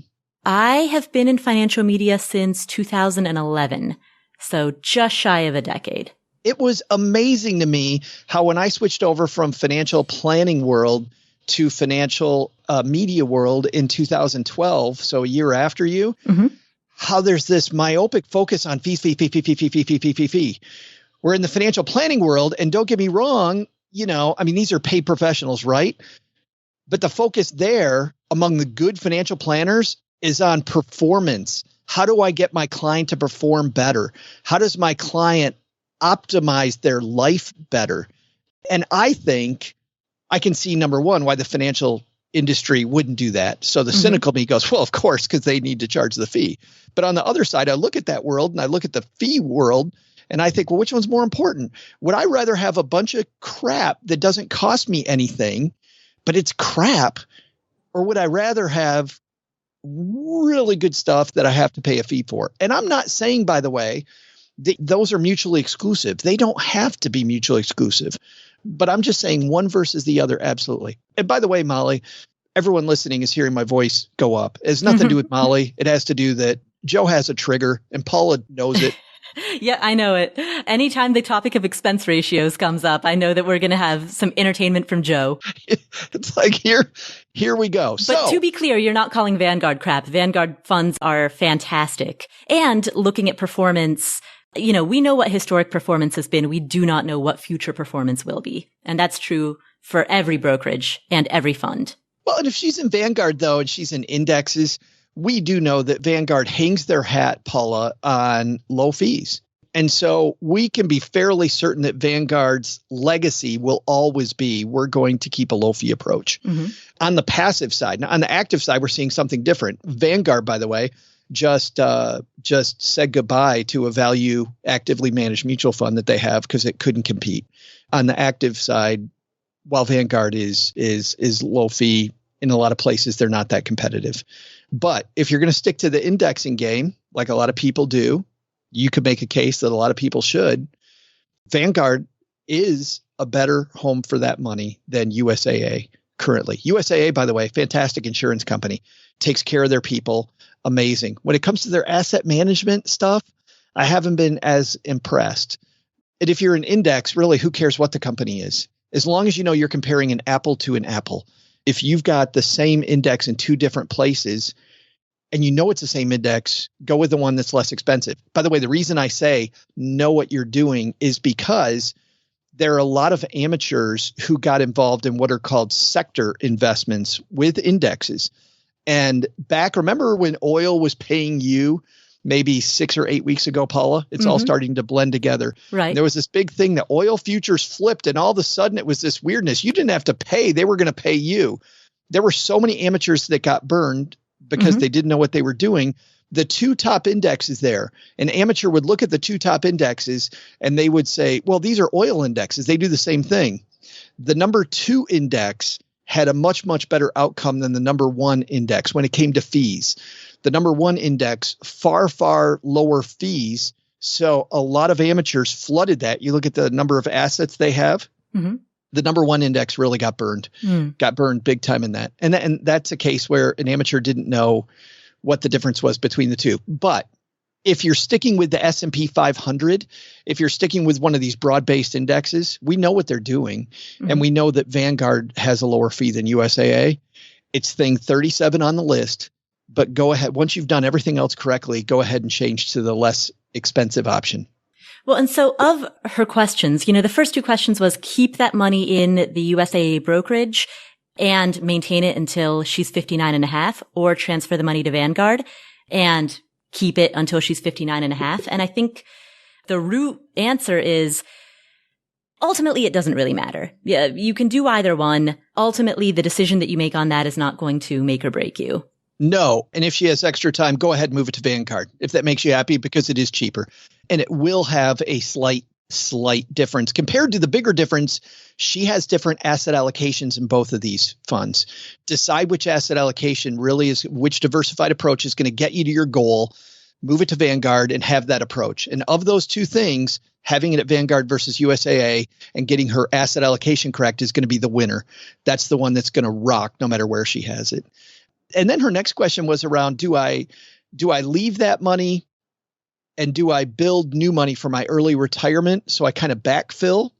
I have been in financial media since 2011. So just shy of a decade. It was amazing to me how when I switched over from financial planning world to financial media world in 2012, so a year after you, mm-hmm. how there's this myopic focus on fee. We're in the financial planning world, and don't get me wrong, these are paid professionals, right? But the focus there among the good financial planners is on performance. How do I get my client to perform better? How does my client optimize their life better? And I think I can see, number one, why the financial industry wouldn't do that. So the cynical me goes, well, of course, because they need to charge the fee. But on the other side, I look at that world and I look at the fee world and I think, well, which one's more important? Would I rather have a bunch of crap that doesn't cost me anything, but it's crap? Or would I rather have really good stuff that I have to pay a fee for? And I'm not saying, by the way, those are mutually exclusive. They don't have to be mutually exclusive. But I'm just saying one versus the other, absolutely. And by the way, Molly, everyone listening is hearing my voice go up. It has nothing to do with Molly. It has to do that Joe has a trigger and Paula knows it. Yeah, I know it. Anytime the topic of expense ratios comes up, I know that we're going to have some entertainment from Joe. It's like, here we go. But to be clear, you're not calling Vanguard crap. Vanguard funds are fantastic. And looking at performance, we know what historic performance has been. We do not know what future performance will be. And that's true for every brokerage and every fund. Well, and if she's in Vanguard, though, and she's in indexes, we do know that Vanguard hangs their hat, Paula, on low fees. And so we can be fairly certain that Vanguard's legacy will always be, we're going to keep a low fee approach. Mm-hmm. On the passive side. Now, on the active side, we're seeing something different. Vanguard, by the way, just said goodbye to a value actively managed mutual fund that they have because it couldn't compete. On the active side, while Vanguard is low fee, in a lot of places, they're not that competitive. But if you're going to stick to the indexing game, like a lot of people do, you could make a case that a lot of people should. Vanguard is a better home for that money than USAA currently. USAA, by the way, fantastic insurance company, takes care of their people. Amazing. When it comes to their asset management stuff, I haven't been as impressed. And if you're an index, really, who cares what the company is? As long as you know you're comparing an apple to an apple. If you've got the same index in two different places and you know it's the same index, go with the one that's less expensive. By the way, the reason I say know what you're doing is because there are a lot of amateurs who got involved in what are called sector investments with indexes. And remember when oil was paying you maybe 6 or 8 weeks ago, Paula? It's all starting to blend together. Right. And there was this big thing that oil futures flipped, and all of a sudden it was this weirdness. You didn't have to pay. They were going to pay you. There were so many amateurs that got burned because they didn't know what they were doing. the two top indexes there. An amateur would look at the two top indexes and they would say, well, these are oil indexes. They do the same thing. The number 2 index had a much, much better outcome than the number 1 index when it came to fees. The number 1 index, far, far lower fees. So a lot of amateurs flooded that. You look at the number of assets they have. Mm-hmm. The number 1 index really got burned, got burned big time in that. And that's a case where an amateur didn't know what the difference was between the two. But if you're sticking with the S&P 500, if you're sticking with one of these broad-based indexes, we know what they're doing. Mm-hmm. And we know that Vanguard has a lower fee than USAA. It's thing 37 on the list. But go ahead. Once you've done everything else correctly, go ahead and change to the less expensive option. Well, and so of her questions, the first 2 questions was keep that money in the USAA brokerage and maintain it until she's 59 and a half, or transfer the money to Vanguard and keep it until she's 59 and a half. And I think the root answer is ultimately it doesn't really matter. Yeah, you can do either one. Ultimately, the decision that you make on that is not going to make or break you. No. And if she has extra time, go ahead and move it to Vanguard if that makes you happy, because it is cheaper. And it will have a slight difference compared to the bigger difference. She has different asset allocations in both of these funds. Decide which asset allocation really is, which diversified approach is going to get you to your goal. Move it to Vanguard and have that approach. And of those two things, having it at Vanguard versus USAA and getting her asset allocation correct is going to be the winner. That's the one that's going to rock no matter where she has it. And then her next question was around, do I leave that money and do I build new money for my early retirement so I kind of backfill,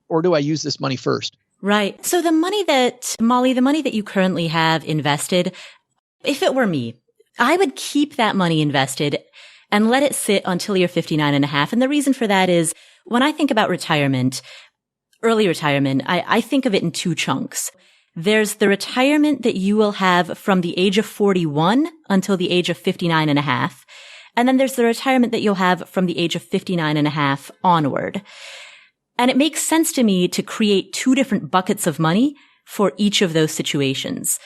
or do I use this money first? Right. So the money that you currently have invested, if it were me, I would keep that money invested and let it sit until you're 59 and a half. And the reason for that is when I think about retirement, early retirement, I think of it in 2 chunks. There's the retirement that you will have from the age of 41 until the age of 59 and a half. And then there's the retirement that you'll have from the age of 59 and a half onward. And it makes sense to me to create 2 different buckets of money for each of those situations.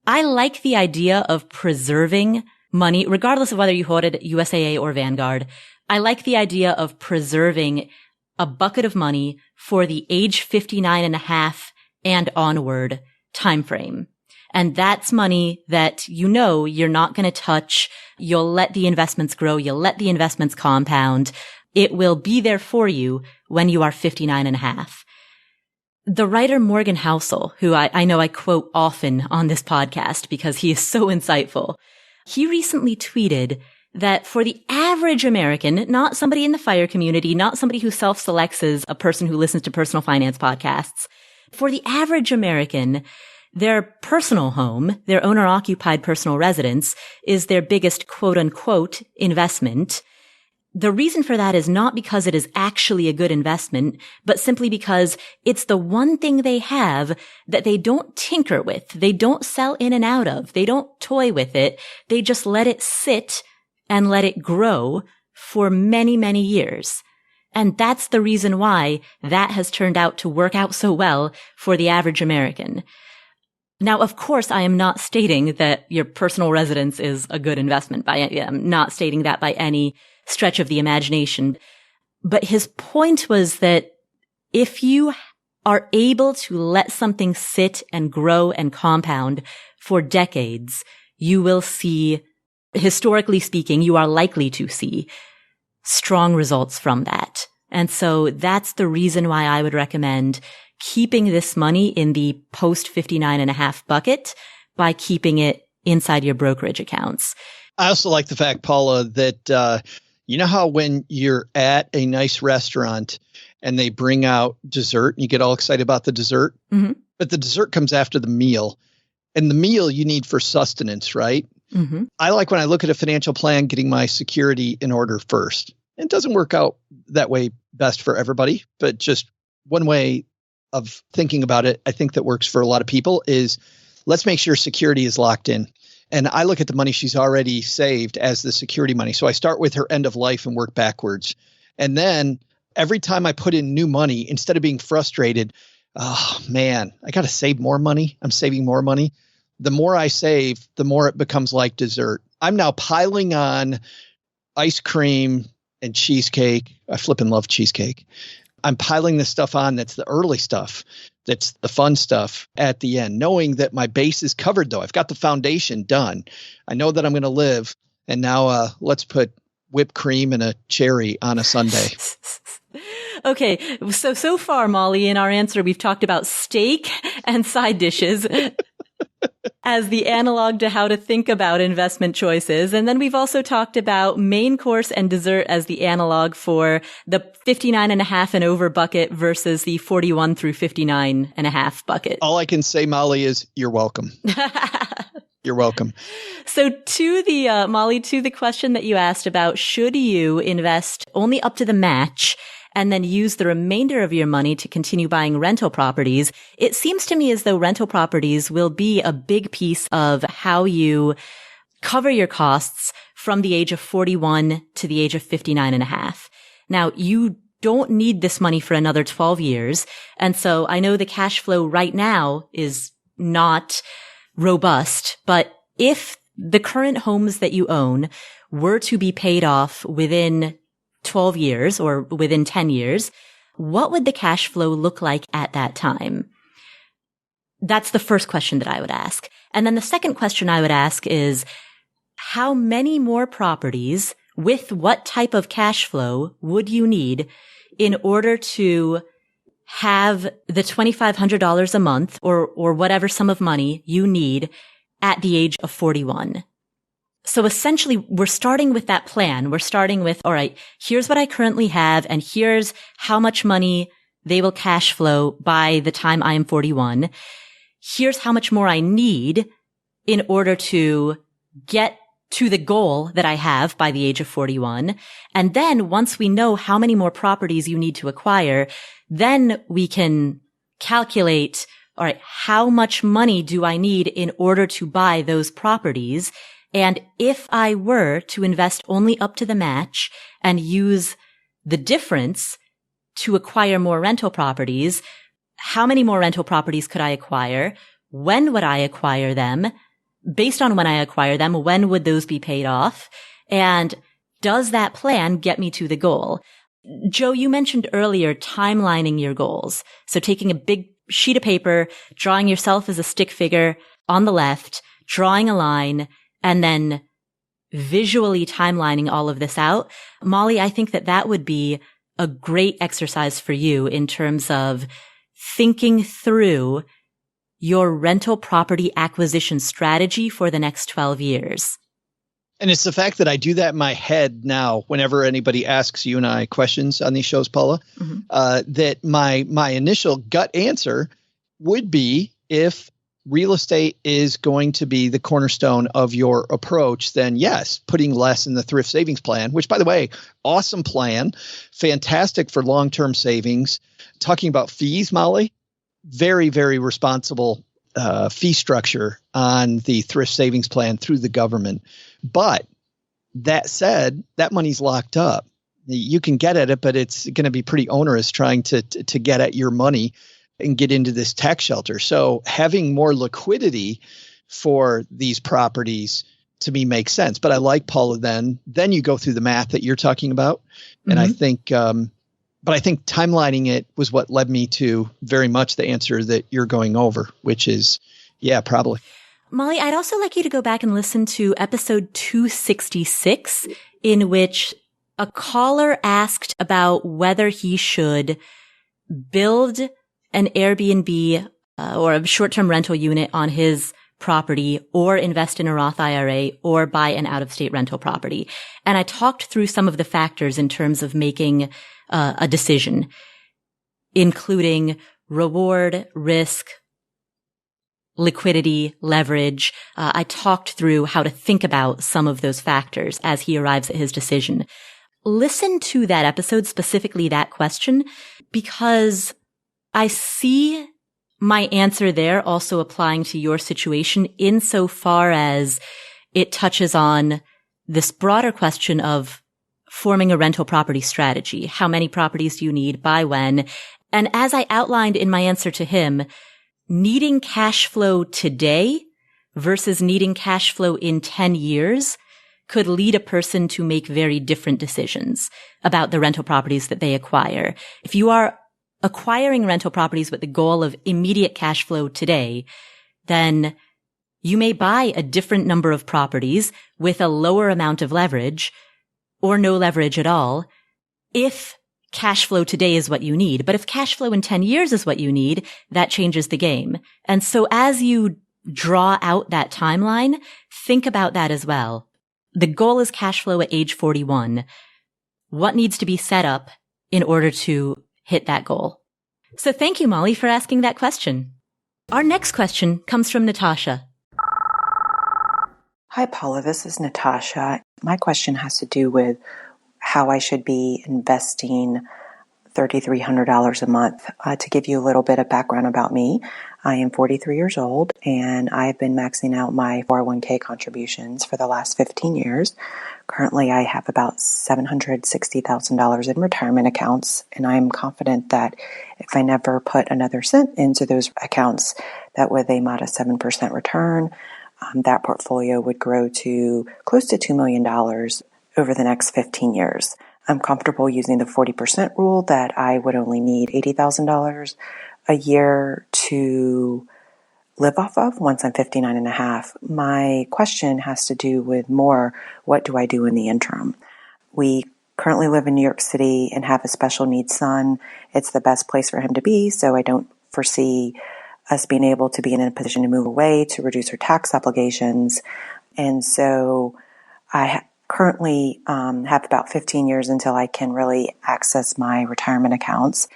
I like the idea of preserving money, regardless of whether you hold it at USAA or Vanguard. I like the idea of preserving a bucket of money for the age 59 and a half and onward time frame. And that's money that you're not going to touch. You'll let the investments grow. You'll let the investments compound. It will be there for you when you are 59 and a half. The writer Morgan Housel, who I know I quote often on this podcast because he is so insightful, he recently tweeted that for the average American, not somebody in the FIRE community, not somebody who self-selects as a person who listens to personal finance podcasts, for the average American, their personal home, their owner-occupied personal residence, is their biggest quote-unquote investment. The reason for that is not because it is actually a good investment, but simply because it's the one thing they have that they don't tinker with. They don't sell in and out of. They don't toy with it. They just let it sit and let it grow for many, many years. And that's the reason why that has turned out to work out so well for the average American. Now, of course, I am not stating that your personal residence is a good investment. I'm not stating that by any stretch of the imagination. But his point was that if you are able to let something sit and grow and compound for decades, you will see, historically speaking, you are likely to see strong results from that. And so that's the reason why I would recommend keeping this money in the post 59 and a half bucket by keeping it inside your brokerage accounts. I also like the fact, Paula, that you know how when you're at a nice restaurant and they bring out dessert and you get all excited about the dessert, mm-hmm. but the dessert comes after the meal, and the meal you need for sustenance, right? Mm-hmm. I like when I look at a financial plan, getting my security in order first. It doesn't work out that way best for everybody, but just one way of thinking about it, I think that works for a lot of people is let's make sure security is locked in. And I look at the money she's already saved as the security money. So I start with her end of life and work backwards. And then every time I put in new money, instead of being frustrated, oh man, I got to save more money. I'm saving more money. The more I save, the more it becomes like dessert. I'm now piling on ice cream and cheesecake. I flipping love cheesecake. I'm piling this stuff on. That's the early stuff. That's the fun stuff at the end, knowing that my base is covered, though. I've got the foundation done. I know that I'm going to live. And now let's put whipped cream and a cherry on a sundae. Okay. So far, Molly, in our answer, we've talked about steak and side dishes as the analog to how to think about investment choices. And then we've also talked about main course and dessert as the analog for the 59 and a half and over bucket versus the 41 through 59 and a half bucket. All I can say, Molly, is you're welcome. You're welcome. So to the, Molly, to the question that you asked about, should you invest only up to the match and then use the remainder of your money to continue buying rental properties? It seems to me as though rental properties will be a big piece of how you cover your costs from the age of 41 to the age of 59 and a half. Now, you don't need this money for another 12 years. And so I know the cash flow right now is not robust, but if the current homes that you own were to be paid off within 12 years or within 10 years, what would the cash flow look like at that time? That's the first question that I would ask. And then the second question I would ask is, how many more properties with what type of cash flow would you need in order to have the $2,500 a month or whatever sum of money you need at the age of 41? So essentially, we're starting with that plan. We're starting with, all right, here's what I currently have, and here's how much money they will cash flow by the time I am 41. Here's how much more I need in order to get to the goal that I have by the age of 41. And then once we know how many more properties you need to acquire, then we can calculate, all right, how much money do I need in order to buy those properties? And if I were to invest only up to the match and use the difference to acquire more rental properties, how many more rental properties could I acquire? When would I acquire them? Based on when I acquire them, when would those be paid off? And does that plan get me to the goal? Joe, you mentioned earlier timelining your goals. So taking a big sheet of paper, drawing yourself as a stick figure on the left, drawing a line, and then visually timelining all of this out. Molly, I think that would be a great exercise for you in terms of thinking through your rental property acquisition strategy for the next 12 years. And it's the fact that I do that in my head now whenever anybody asks you and I questions on these shows, Paula, that my initial gut answer would be, if real estate is going to be the cornerstone of your approach, then yes, putting less in the thrift savings plan, which, by the way, awesome plan, fantastic for long-term savings. Talking about fees, Molly, very, very responsible fee structure on the thrift savings plan through the government. But that said, that money's locked up. You can get at it, but it's going to be pretty onerous trying to get at your money and get into this tax shelter. So having more liquidity for these properties to me makes sense. But I like, Paula, then you go through the math that you're talking about. And I think, but I think timelining it was what led me to very much the answer that you're going over, which is, yeah, probably. Molly, I'd also like you to go back and listen to episode 266, in which a caller asked about whether he should build an Airbnb or a short-term rental unit on his property, or invest in a Roth IRA, or buy an out-of-state rental property. And I talked through some of the factors in terms of making a decision, including reward, risk, liquidity, leverage. I talked through how to think about some of those factors as he arrives at his decision. Listen to that episode, specifically that question, because I see my answer there also applying to your situation insofar as it touches on this broader question of forming a rental property strategy. How many properties do you need? By when? And as I outlined in my answer to him, needing cash flow today versus needing cash flow in 10 years could lead a person to make very different decisions about the rental properties that they acquire. If you are acquiring rental properties with the goal of immediate cash flow today, then you may buy a different number of properties with a lower amount of leverage or no leverage at all if cash flow today is what you need. But if cash flow in 10 years is what you need, that changes the game. And so as you draw out that timeline, think about that as well. The goal is cash flow at age 41. What needs to be set up in order to hit that goal? So thank you, Molly, for asking that question. Our next question comes from Natasha. Hi, Paula. This is Natasha. My question has to do with how I should be investing $3,300 a month. To give you a little bit of background about me, I am 43 years old and I've been maxing out my 401k contributions for the last 15 years. Currently, I have about $760,000 in retirement accounts, and I'm confident that if I never put another cent into those accounts, that with a modest 7% return, that portfolio would grow to close to $2 million over the next 15 years. I'm comfortable using the 40% rule that I would only need $80,000 a year to live off of once I'm 59 and a half. My question has to do with more, what do I do in the interim? We currently live in New York City and have a special needs son. It's the best place for him to be, so I don't foresee us being able to be in a position to move away to reduce our tax obligations. And so I currently have about 15 years until I can really access my retirement accounts.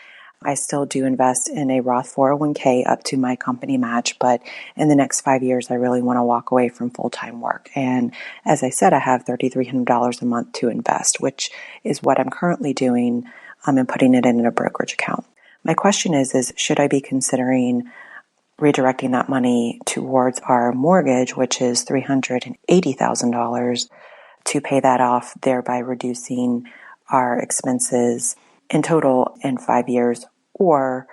I still do invest in a Roth 401k up to my company match, but in the next 5 years, I really want to walk away from full-time work. And as I said, I have $3,300 a month to invest, which is what I'm currently doing and putting it in a brokerage account. My question is should I be considering redirecting that money towards our mortgage, which is $380,000, to pay that off, thereby reducing our expenses in total in 5 years? Or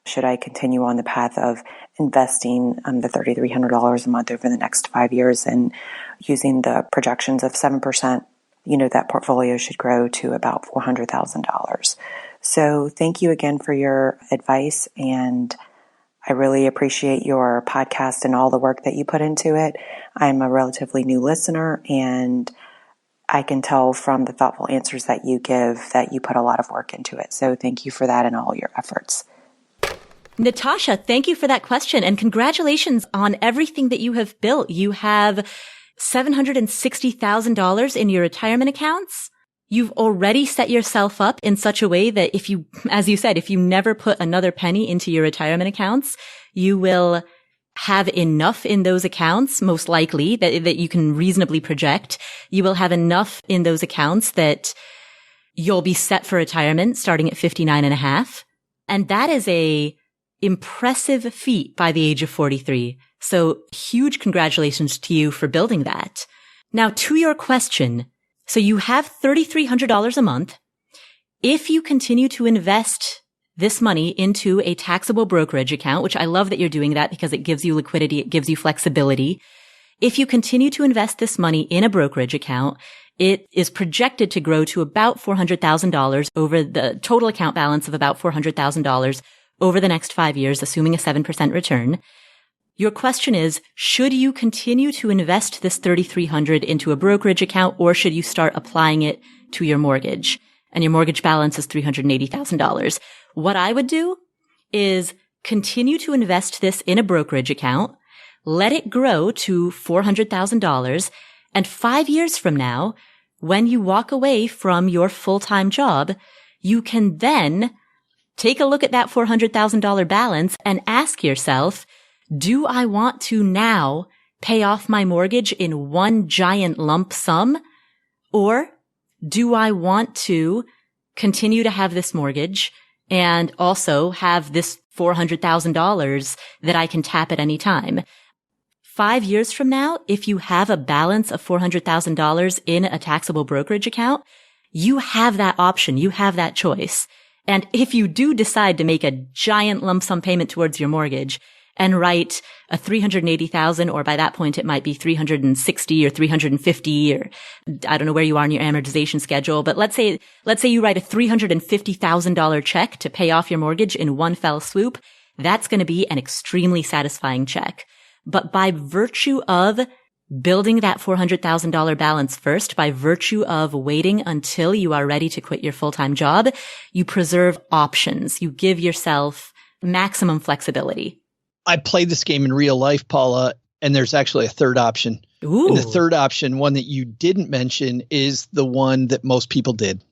should I continue on the path of investing the $3,300 a month over the next 5 years and using the projections of 7%, that portfolio should grow to about $400,000. So thank you again for your advice, and I really appreciate your podcast and all the work that you put into it. I'm a relatively new listener, and I can tell from the thoughtful answers that you give that you put a lot of work into it. So thank you for that and all your efforts. Natasha, thank you for that question, and congratulations on everything that you have built. You have $760,000 in your retirement accounts. You've already set yourself up in such a way that if you, as you said, if you never put another penny into your retirement accounts, you will have enough in those accounts, most likely, that you can reasonably project. You will have enough in those accounts that you'll be set for retirement starting at 59 and a half. And that is a impressive feat by the age of 43. So huge congratulations to you for building that. Now to your question. So you have $3,300 a month. If you continue to invest this money into a taxable brokerage account, which I love that you're doing that because it gives you liquidity, it gives you flexibility. If you continue to invest this money in a brokerage account, it is projected to grow to about $400,000 over the total account balance of about $400,000 over the next 5 years, assuming a 7% return. Your question is, should you continue to invest this $3,300 into a brokerage account, or should you start applying it to your mortgage? And your mortgage balance is $380,000. What I would do is continue to invest this in a brokerage account, let it grow to $400,000, and 5 years from now, when you walk away from your full-time job, you can then take a look at that $400,000 balance and ask yourself, do I want to now pay off my mortgage in one giant lump sum? Or do I want to continue to have this mortgage and also have this $400,000 that I can tap at any time? 5 years from now, if you have a balance of $400,000 in a taxable brokerage account, you have that option. You have that choice. And if you do decide to make a giant lump sum payment towards your mortgage, and write a $380,000, or by that point it might be $360 or $350, or I don't know where you are in your amortization schedule, but let's say you write a $350,000 check to pay off your mortgage in one fell swoop. That's going to be an extremely satisfying check. But by virtue of building that $400,000 balance first, by virtue of waiting until you are ready to quit your full-time job, you preserve options. You give yourself maximum flexibility. I played this game in real life, Paula, and there's actually a third option. Ooh. And the third option, one that you didn't mention, is the one that most people did.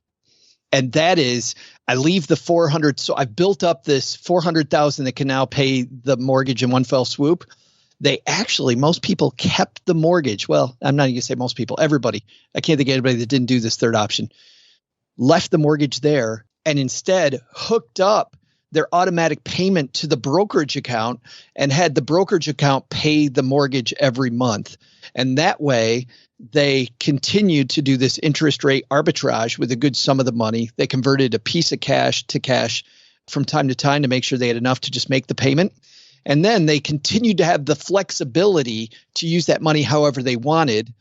And that is, I leave the 400. So I've built up this 400,000 that can now pay the mortgage in one fell swoop. Most people kept the mortgage. Well, I'm not going to say most people, everybody. I can't think of anybody that didn't do this third option. Left the mortgage there and instead hooked up their automatic payment to the brokerage account and had the brokerage account pay the mortgage every month. And that way they continued to do this interest rate arbitrage with a good sum of the money. They converted a piece of cash to cash from time to time to make sure they had enough to just make the payment. And then they continued to have the flexibility to use that money however they wanted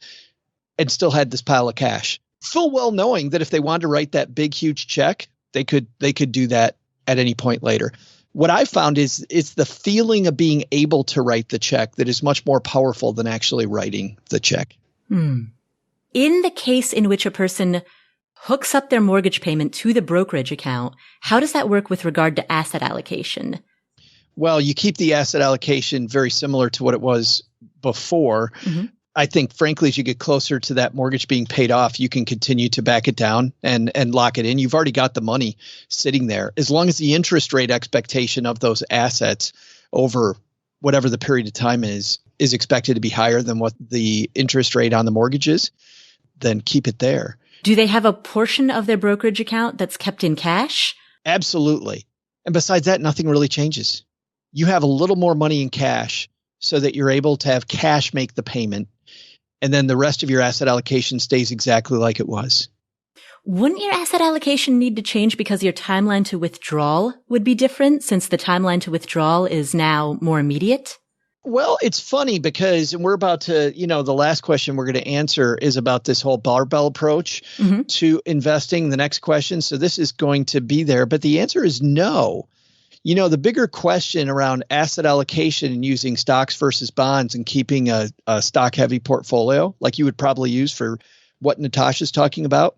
and still had this pile of cash. Full well knowing that if they wanted to write that big, huge check, they could do that at any point later. What I found is it's the feeling of being able to write the check that is much more powerful than actually writing the check. In the case in which a person hooks up their mortgage payment to the brokerage account, how does that work with regard to asset allocation? Well, you keep the asset allocation very similar to what it was before. Mm-hmm. I think, frankly, as you get closer to that mortgage being paid off, you can continue to back it down and lock it in. You've already got the money sitting there. As long as the interest rate expectation of those assets over whatever the period of time is expected to be higher than what the interest rate on the mortgage is, then keep it there. Do they have a portion of their brokerage account that's kept in cash? Absolutely. And besides that, nothing really changes. You have a little more money in cash so that you're able to have cash make the payment. And then the rest of your asset allocation stays exactly like it was. Wouldn't your asset allocation need to change because your timeline to withdrawal would be different, since the timeline to withdrawal is now more immediate? Well, it's funny because, and we're about to, the last question we're going to answer is about this whole barbell approach to investing. The next question. So this is going to be there, but the answer is no. The bigger question around asset allocation and using stocks versus bonds and keeping a stock heavy portfolio like you would probably use for what Natasha's talking about.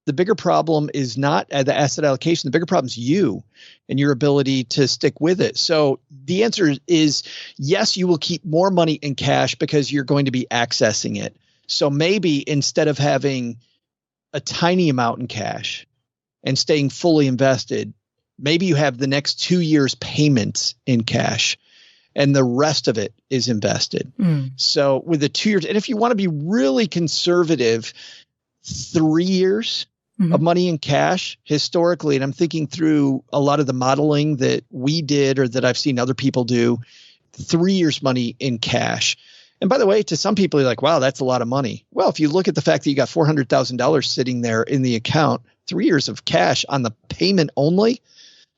The bigger problem is not the asset allocation. The bigger problem is you and your ability to stick with it. So the answer is yes, you will keep more money in cash because you're going to be accessing it. So maybe instead of having a tiny amount in cash and staying fully invested, maybe you have the next 2 years payments in cash and the rest of it is invested. So with the 2 years, and if you want to be really conservative, 3 years of money in cash historically, and I'm thinking through a lot of the modeling that we did or that I've seen other people do, 3 years money in cash. And by the way, to some people, you're like, wow, that's a lot of money. Well, if you look at the fact that you got $400,000 sitting there in the account, 3 years of cash on the payment only,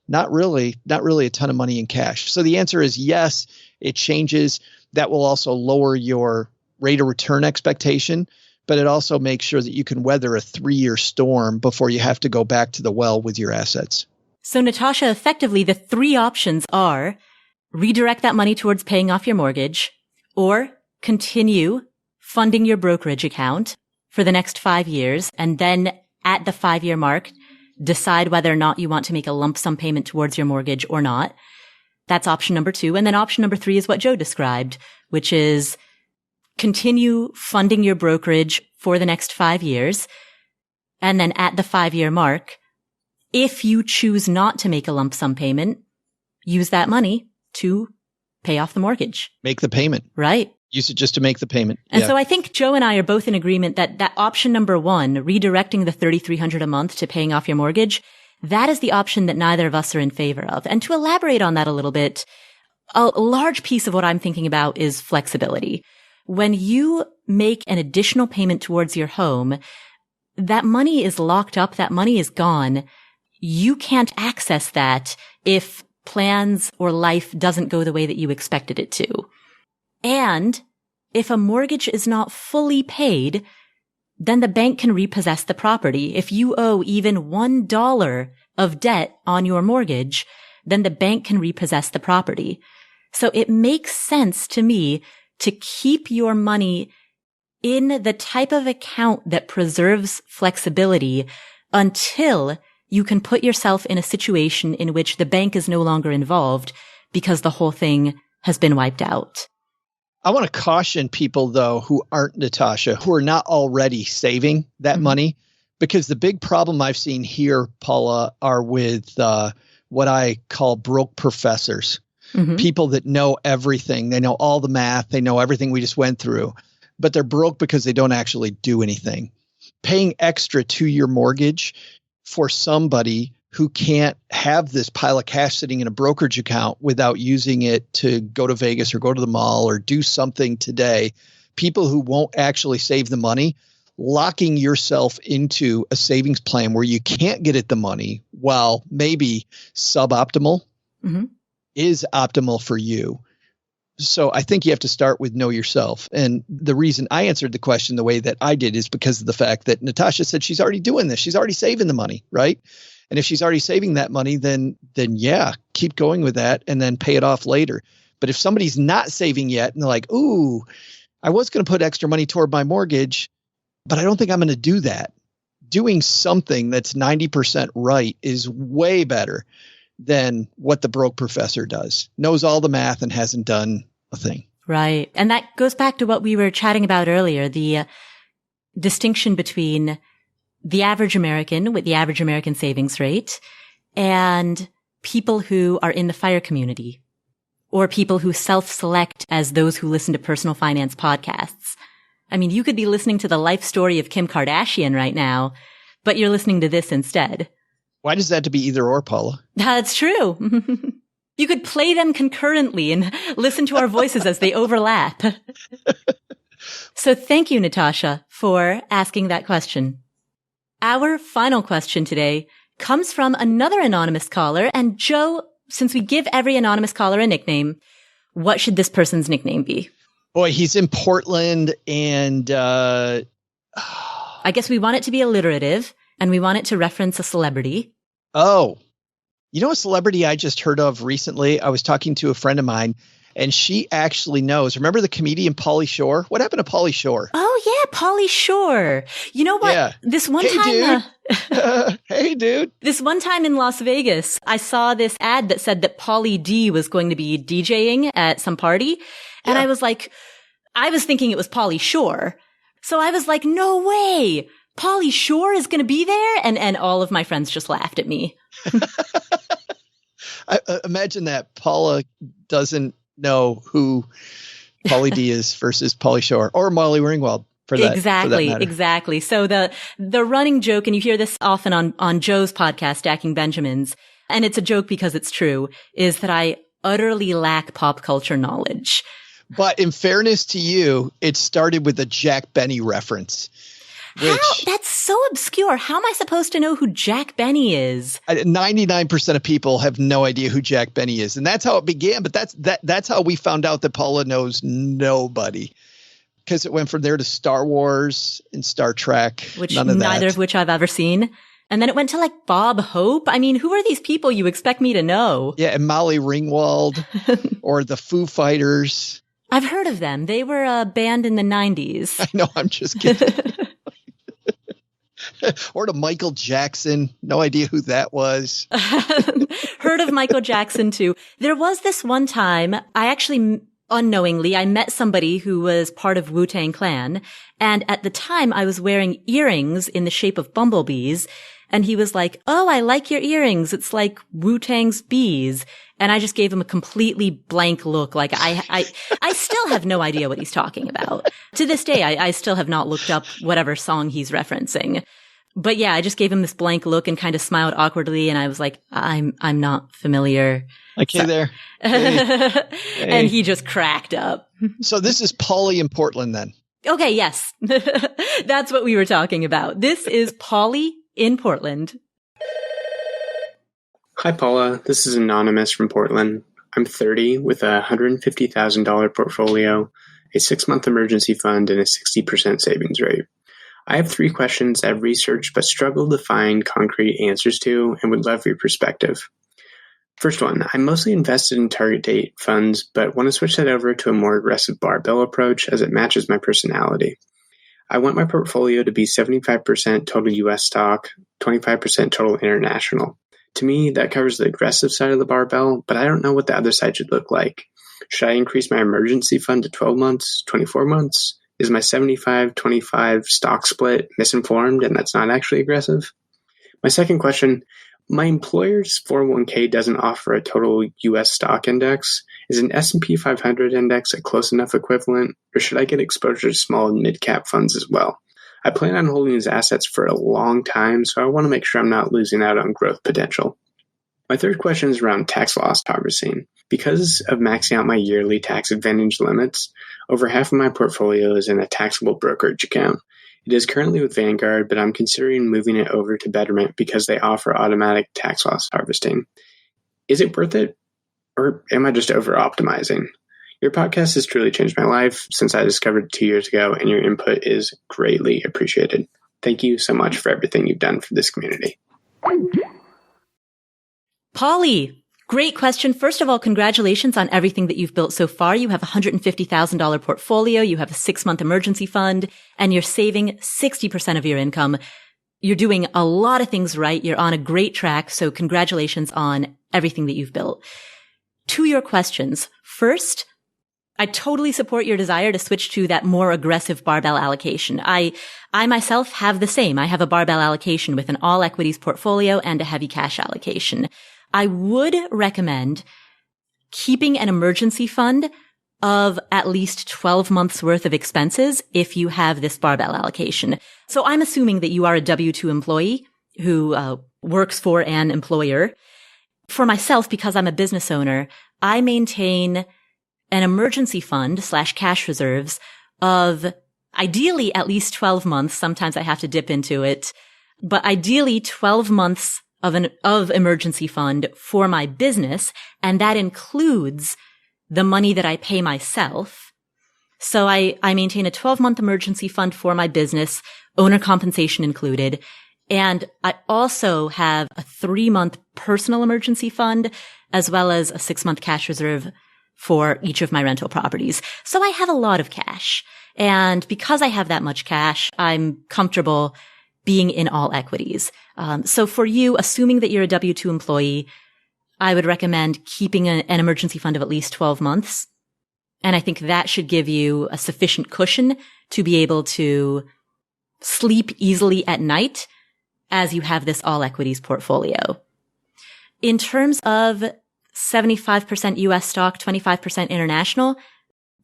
not really a ton of money in cash. So the answer is yes, it changes. That will also lower your rate of return expectation, but it also makes sure that you can weather a 3-year storm before you have to go back to the well with your assets. So Natasha, effectively, the three options are redirect that money towards paying off your mortgage, or continue funding your brokerage account for the next 5 years, and then at the 5-year mark, decide whether or not you want to make a lump sum payment towards your mortgage or not. That's option number 2. And then option number 3 is what Joe described, which is continue funding your brokerage for the next 5 years. And then at the 5-year mark, if you choose not to make a lump sum payment, use that money to pay off the mortgage. Make the payment. Right. Use it just to make the payment. And so I think Joe and I are both in agreement that option number 1, redirecting the $3,300 a month to paying off your mortgage, that is the option that neither of us are in favor of. And to elaborate on that a little bit, a large piece of what I'm thinking about is flexibility. When you make an additional payment towards your home, that money is locked up, that money is gone. You can't access that if plans or life doesn't go the way that you expected it to. And if a mortgage is not fully paid, then the bank can repossess the property. If you owe even $1 of debt on your mortgage, then the bank can repossess the property. So it makes sense to me to keep your money in the type of account that preserves flexibility until you can put yourself in a situation in which the bank is no longer involved because the whole thing has been wiped out. I want to caution people, though, who aren't Natasha, who are not already saving that money, because the big problem I've seen here, Paula, are with what I call broke professors, people that know everything. They know all the math. They know everything we just went through, but they're broke because they don't actually do anything. Paying extra to your mortgage for somebody who can't have this pile of cash sitting in a brokerage account without using it to go to Vegas or go to the mall or do something today. People who won't actually save the money, locking yourself into a savings plan where you can't get at the money, while maybe suboptimal, is optimal for you. So I think you have to start with know yourself. And the reason I answered the question the way that I did is because of the fact that Natasha said she's already doing this. She's already saving the money, right? And if she's already saving that money, then yeah, keep going with that and then pay it off later. But if somebody's not saving yet and they're like, ooh, I was going to put extra money toward my mortgage, but I don't think I'm going to do that. Doing something that's 90% right is way better than what the broke professor does. Knows all the math and hasn't done a thing. Right. And that goes back to what we were chatting about earlier, the distinction between the average American with the average American savings rate and people who are in the FIRE community or people who self-select as those who listen to personal finance podcasts. I mean, you could be listening to the life story of Kim Kardashian right now, but you're listening to this instead. Why does that have to be either or, Paula? That's true. You could play them concurrently and listen to our voices as they overlap. So thank you, Natasha, for asking that question. Our final question today comes from another anonymous caller. And Joe, since we give every anonymous caller a nickname, what should this person's nickname be? Boy, he's in Portland and I guess we want it to be alliterative and we want it to reference a celebrity. Oh, you know a celebrity I just heard of recently? I was talking to a friend of mine and she actually knows. Remember the comedian Pauly Shore? What happened to Pauly Shore? Oh, yeah, Pauly Shore. You know what? Yeah. This one time, hey, dude. This one time in Las Vegas, I saw this ad that said that Pauly D was going to be DJing at some party. And I was like, I was thinking it was Pauly Shore. So I was like, no way. Pauly Shore is going to be there? And all of my friends just laughed at me. I imagine that Paula doesn't know who Pauly D is versus Pauly Shore or Molly Ringwald for that. Exactly. So the running joke, and you hear this often on Joe's podcast, Stacking Benjamins, and it's a joke because it's true, is that I utterly lack pop culture knowledge. But in fairness to you, it started with a Jack Benny reference. That's so obscure. How am I supposed to know who Jack Benny is? 99% of people have no idea who Jack Benny is. And that's how it began. But that's how we found out that Paula knows nobody. Because it went from there to Star Wars and Star Trek. Which neither of which I've ever seen. And then it went to like Bob Hope. I mean, who are these people you expect me to know? Yeah, and Molly Ringwald or the Foo Fighters. I've heard of them. They were a band in the 90s. I know, I'm just kidding. Or to Michael Jackson. No idea who that was. Heard of Michael Jackson too. There was this one time, I actually unknowingly, I met somebody who was part of Wu-Tang Clan. And at the time I was wearing earrings in the shape of bumblebees. And he was like, oh, I like your earrings. It's like Wu-Tang's bees. And I just gave him a completely blank look. Like I still have no idea what he's talking about. To this day, I still have not looked up whatever song he's referencing. But yeah, I just gave him this blank look and kind of smiled awkwardly. And I was like, I'm not familiar. Like, hey there. Hey. And he just cracked up. So this is Pauly in Portland then. Okay. Yes. That's what we were talking about. This is Pauly in Portland. Hi, Paula. This is Anonymous from Portland. I'm 30 with a $150,000 portfolio, a 6-month emergency fund, and a 60% savings rate. I have 3 questions I've researched but struggled to find concrete answers to and would love your perspective. First one, I'm mostly invested in target date funds, but want to switch that over to a more aggressive barbell approach as it matches my personality. I want my portfolio to be 75% total US stock, 25% total international. To me, that covers the aggressive side of the barbell, but I don't know what the other side should look like. Should I increase my emergency fund to 12 months, 24 months? Is my 75-25 stock split misinformed and that's not actually aggressive? My second question, my employer's 401k doesn't offer a total US stock index. Is an S&P 500 index a close enough equivalent, or should I get exposure to small and mid-cap funds as well? I plan on holding these assets for a long time, so I want to make sure I'm not losing out on growth potential. My third question is around tax loss harvesting. Because of maxing out my yearly tax advantage limits, over half of my portfolio is in a taxable brokerage account. It is currently with Vanguard, but I'm considering moving it over to Betterment because they offer automatic tax loss harvesting. Is it worth it, or am I just over-optimizing? Your podcast has truly changed my life since I discovered it 2 years ago, and your input is greatly appreciated. Thank you so much for everything you've done for this community. Pauly, great question. First of all, congratulations on everything that you've built so far. You have a $150,000 portfolio. You have a 6-month emergency fund, and you're saving 60% of your income. You're doing a lot of things right. You're on a great track. So congratulations on everything that you've built. To your questions. First, I totally support your desire to switch to that more aggressive barbell allocation. I myself have the same. I have a barbell allocation with an all equities portfolio and a heavy cash allocation. I would recommend keeping an emergency fund of at least 12 months worth of expenses if you have this barbell allocation. So I'm assuming that you are a W-2 employee who works for an employer. For myself, because I'm a business owner, I maintain an emergency fund / cash reserves of ideally at least 12 months. Sometimes I have to dip into it, but ideally 12 months of emergency fund for my business. And that includes the money that I pay myself. So I maintain a 12-month emergency fund for my business, owner compensation included. And I also have a 3-month personal emergency fund as well as a 6-month cash reserve for each of my rental properties. So I have a lot of cash. And because I have that much cash, I'm comfortable being in all equities. So for you, assuming that you're a W-2 employee, I would recommend keeping an emergency fund of at least 12 months. And I think that should give you a sufficient cushion to be able to sleep easily at night as you have this all equities portfolio. In terms of 75% US stock, 25% international,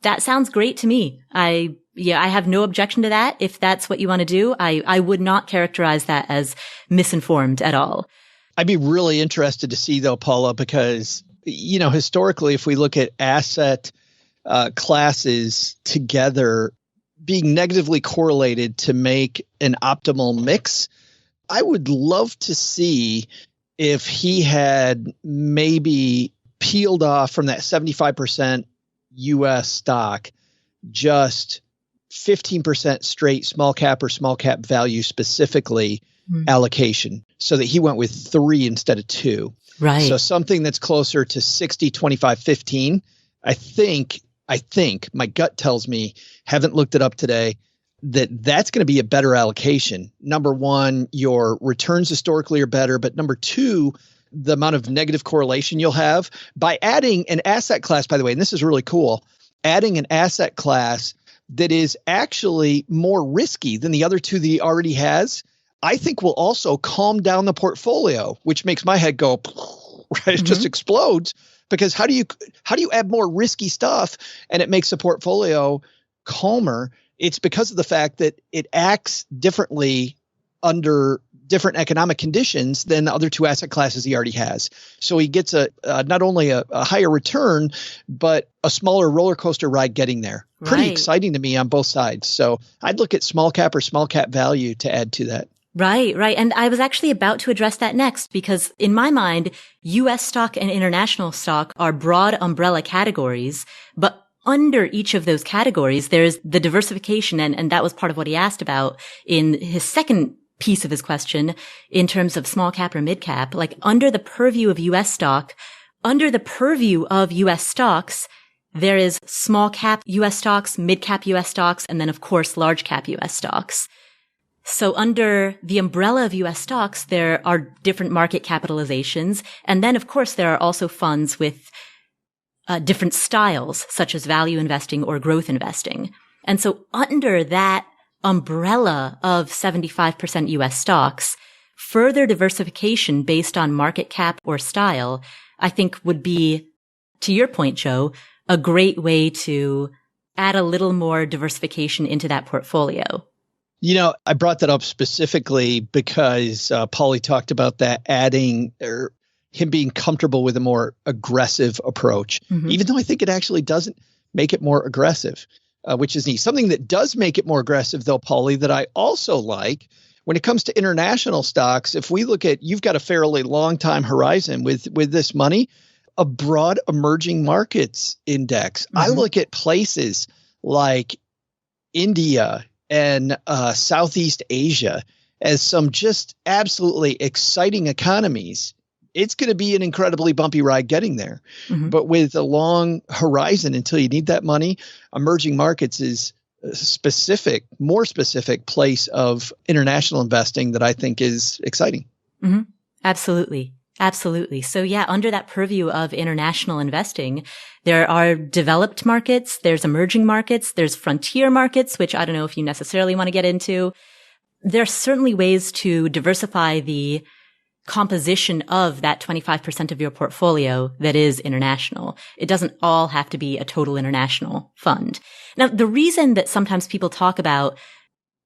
that sounds great to me. I have no objection to that. If that's what you want to do, I would not characterize that as misinformed at all. I'd be really interested to see, though, Paula, because, historically, if we look at asset classes together being negatively correlated to make an optimal mix, I would love to see if he had maybe peeled off from that 75% U.S. stock, just 15% straight small cap or small cap value specifically allocation, so that he went with 3 instead of 2. Right. So something that's closer to 60, 25, 15. I think my gut tells me, haven't looked it up today, that's going to be a better allocation. Number one, your returns historically are better, but number two, the amount of negative correlation you'll have by adding an asset class, by the way, and this is really cool, adding an asset class that is actually more risky than the other two that he already has, I think will also calm down the portfolio, which makes my head go, right? It just explodes, because how do you add more risky stuff and it makes the portfolio calmer? It's because of the fact that it acts differently under different economic conditions than the other two asset classes he already has. So he gets not only a higher return, but a smaller roller coaster ride getting there. Pretty exciting to me on both sides. So I'd look at small cap or small cap value to add to that. Right, right. And I was actually about to address that next because in my mind, US stock and international stock are broad umbrella categories, but under each of those categories, there's the diversification. And that was part of what he asked about in his second piece of his question in terms of small cap or mid cap. Like under the purview of US stock, under the purview of US stocks, there is small cap US stocks, mid cap US stocks, and then of course large cap US stocks. So under the umbrella of US stocks, there are different market capitalizations. And then, of course, there are also funds with different styles, such as value investing or growth investing. And so under that umbrella of 75% US stocks, further diversification based on market cap or style, I think would be, to your point, Joe, a great way to add a little more diversification into that portfolio. You know, I brought that up specifically because Pauly talked about that adding or him being comfortable with a more aggressive approach, even though I think it actually doesn't make it more aggressive, which is neat. Something that does make it more aggressive, though, Pauly, that I also like when it comes to international stocks, if we look at, you've got a fairly long time horizon with this money, a broad emerging markets index. I look at places like India and Southeast Asia as some just absolutely exciting economies. It's going to be an incredibly bumpy ride getting there. But with a long horizon until you need that money, emerging markets is a more specific place of international investing that I think is exciting. Absolutely. Absolutely. So yeah, under that purview of international investing, there are developed markets, there's emerging markets, there's frontier markets, which I don't know if you necessarily want to get into. There are certainly ways to diversify the composition of that 25% of your portfolio that is international. It doesn't all have to be a total international fund. Now, the reason that sometimes people talk about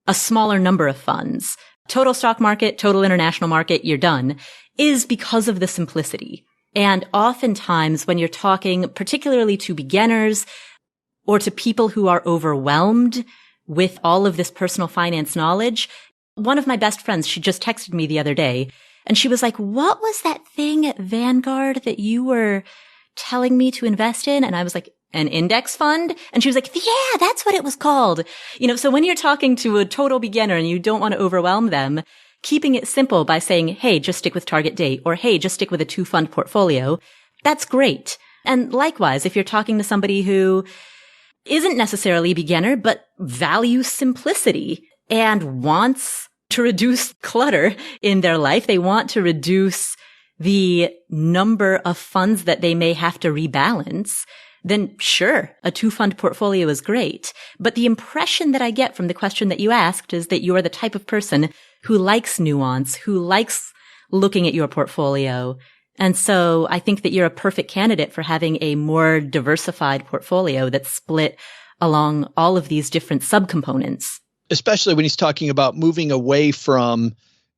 a smaller number of funds, total stock market, total international market, you're done, is because of the simplicity. And oftentimes when you're talking particularly to beginners or to people who are overwhelmed with all of this personal finance knowledge, one of my best friends, she just texted me the other day and she was like, what was that thing at Vanguard that you were telling me to invest in? And I was like, an index fund? And she was like, yeah, that's what it was called. You know, so when you're talking to a total beginner and you don't want to overwhelm them, keeping it simple by saying, hey, just stick with target date, or hey, just stick with a 2-fund portfolio, that's great. And likewise, if you're talking to somebody who isn't necessarily a beginner, but values simplicity and wants to reduce clutter in their life, they want to reduce the number of funds that they may have to rebalance, then sure, a 2-fund portfolio is great. But the impression that I get from the question that you asked is that you're the type of person who likes nuance, who likes looking at your portfolio. And so I think that you're a perfect candidate for having a more diversified portfolio that's split along all of these different subcomponents. Especially when he's talking about moving away from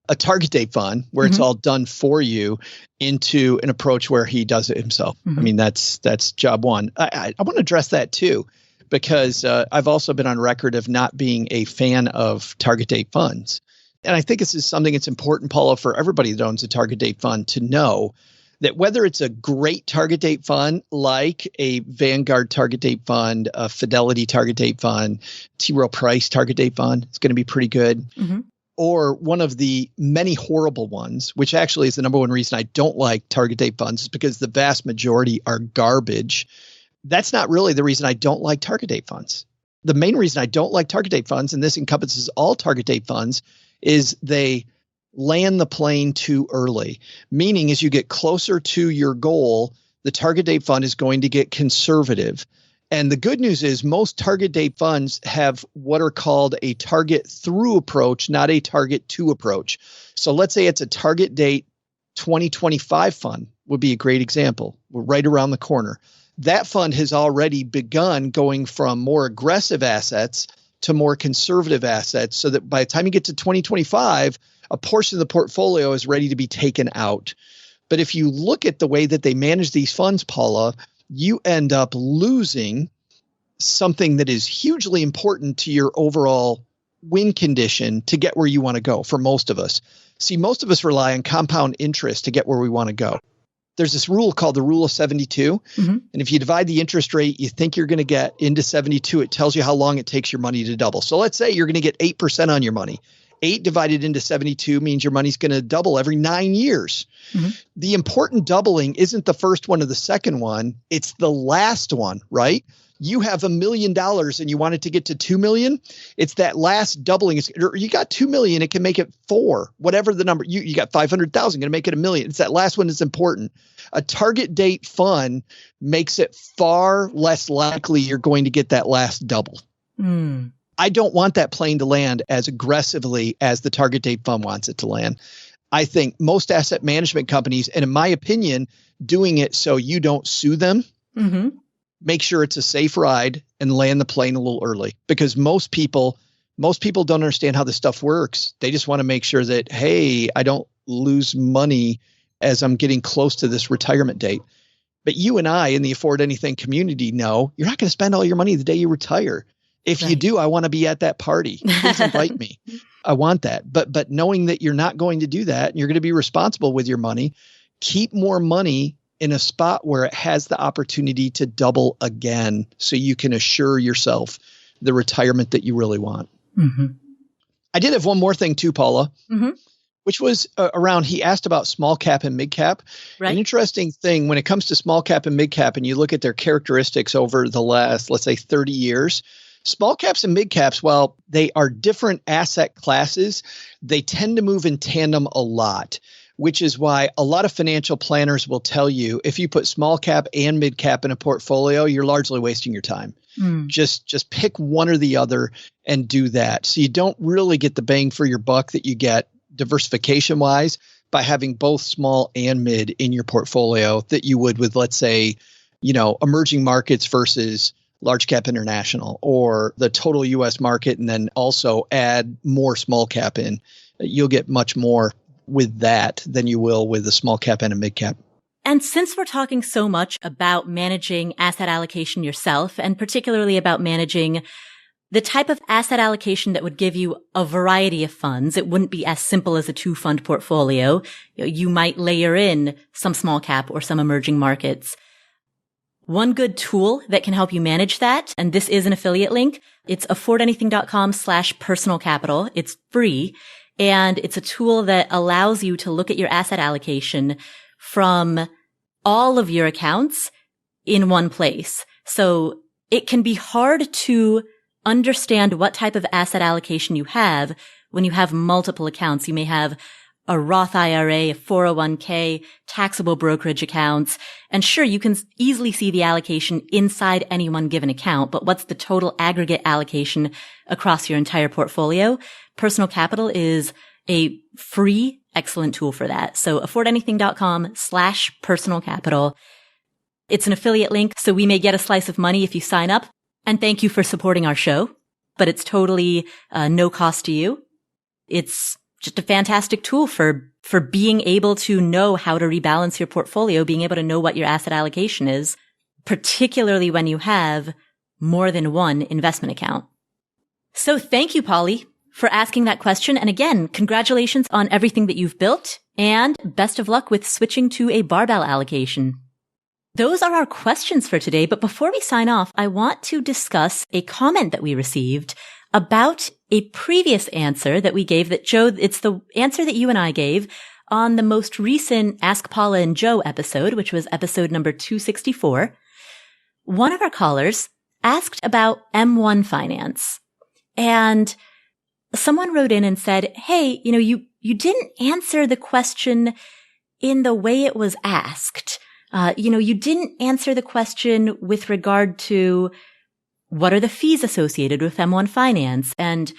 a target date fund where it's all done for you into an approach where he does it himself. I mean, that's job one. I want to address that too, because I've also been on record of not being a fan of target date funds. And I think this is something that's important, Paula, for everybody that owns a target date fund to know that whether it's a great target date fund like a Vanguard target date fund, a Fidelity target date fund, T. Rowe Price target date fund, it's going to be pretty good. Or one of the many horrible ones, which actually is the number one reason I don't like target date funds, is because the vast majority are garbage. That's not really the reason I don't like target date funds. The main reason I don't like target date funds, and this encompasses all target date funds, is they land the plane too early. Meaning as you get closer to your goal, the target date fund is going to get conservative. And the good news is most target date funds have what are called a target through approach, not a target to approach. So let's say it's a target date 2025 fund would be a great example. We're right around the corner. That fund has already begun going from more aggressive assets to more conservative assets so that by the time you get to 2025, a portion of the portfolio is ready to be taken out. But if you look at the way that they manage these funds, Paula, you end up losing something that is hugely important to your overall win condition to get where you want to go for most of us. See, most of us rely on compound interest to get where we want to go. There's this rule called the rule of 72. Mm-hmm. And if you divide the interest rate you think you're going to get into 72, it tells you how long it takes your money to double. So let's say you're going to get 8% on your money. 8 divided into 72 means your money's going to double every 9 years. Mm-hmm. The important doubling isn't the first one or the second one. It's the last one, right? You have $1 million and you want it to get to 2 million. It's that last doubling. You got 2 million. It can make it 4, whatever the number. You got 500,000, going to make it 1 million. It's that last one that's important. A target date fund makes it far less likely you're going to get that last double. Mm. I don't want that plane to land as aggressively as the target date fund wants it to land. I think most asset management companies, and in my opinion, doing it so you don't sue them, mm-hmm. make sure it's a safe ride and land the plane a little early, because most people don't understand how this stuff works. They just want to make sure that, hey, I don't lose money as I'm getting close to this retirement date. But you and I in the Afford Anything community know you're not going to spend all your money the day you retire. If right. you do, I want to be at that party. Please invite me. I want that. But knowing that you're not going to do that and you're going to be responsible with your money, keep more money in a spot where it has the opportunity to double again so you can assure yourself the retirement that you really want. Mm-hmm. I did have one more thing too, Paula, mm-hmm. which was around, he asked about small cap and mid cap. Right. An interesting thing when it comes to small cap and mid cap, and you look at their characteristics over the last, let's say 30 years, small caps and mid caps, while they are different asset classes, they tend to move in tandem a lot, which is why a lot of financial planners will tell you if you put small cap and mid cap in a portfolio, you're largely wasting your time. Mm. Just pick one or the other and do that. So you don't really get the bang for your buck that you get diversification wise by having both small and mid in your portfolio that you would with, let's say, emerging markets versus large cap international, or the total US market, and then also add more small cap in. You'll get much more with that than you will with a small cap and a mid cap. And since we're talking so much about managing asset allocation yourself, and particularly about managing the type of asset allocation that would give you a variety of funds, it wouldn't be as simple as a 2-fund portfolio. You might layer in some small cap or some emerging markets. One good tool that can help you manage that, and this is an affiliate link, it's affordanything.com/personal capital. It's free, and it's a tool that allows you to look at your asset allocation from all of your accounts in one place. So it can be hard to understand what type of asset allocation you have when you have multiple accounts. You may have a Roth IRA, a 401k, taxable brokerage accounts. And sure, you can easily see the allocation inside any one given account, but what's the total aggregate allocation across your entire portfolio? Personal Capital is a free, excellent tool for that. So affordanything.com/personal capital. It's an affiliate link, so we may get a slice of money if you sign up. And thank you for supporting our show, but it's totally no cost to you. It's just a fantastic tool for being able to know how to rebalance your portfolio, being able to know what your asset allocation is, particularly when you have more than one investment account. So thank you, Pauly, for asking that question. And again, congratulations on everything that you've built, and best of luck with switching to a barbell allocation. Those are our questions for today. But before we sign off, I want to discuss a comment that we received about a previous answer that we gave that Joe, it's the answer that you and I gave on the most recent Ask Paula and Joe episode, which was episode number 264. One of our callers asked about M1 finance, and someone wrote in and said, hey, you didn't answer the question in the way it was asked. You didn't answer the question with regard to what are the fees associated with M1 finance, and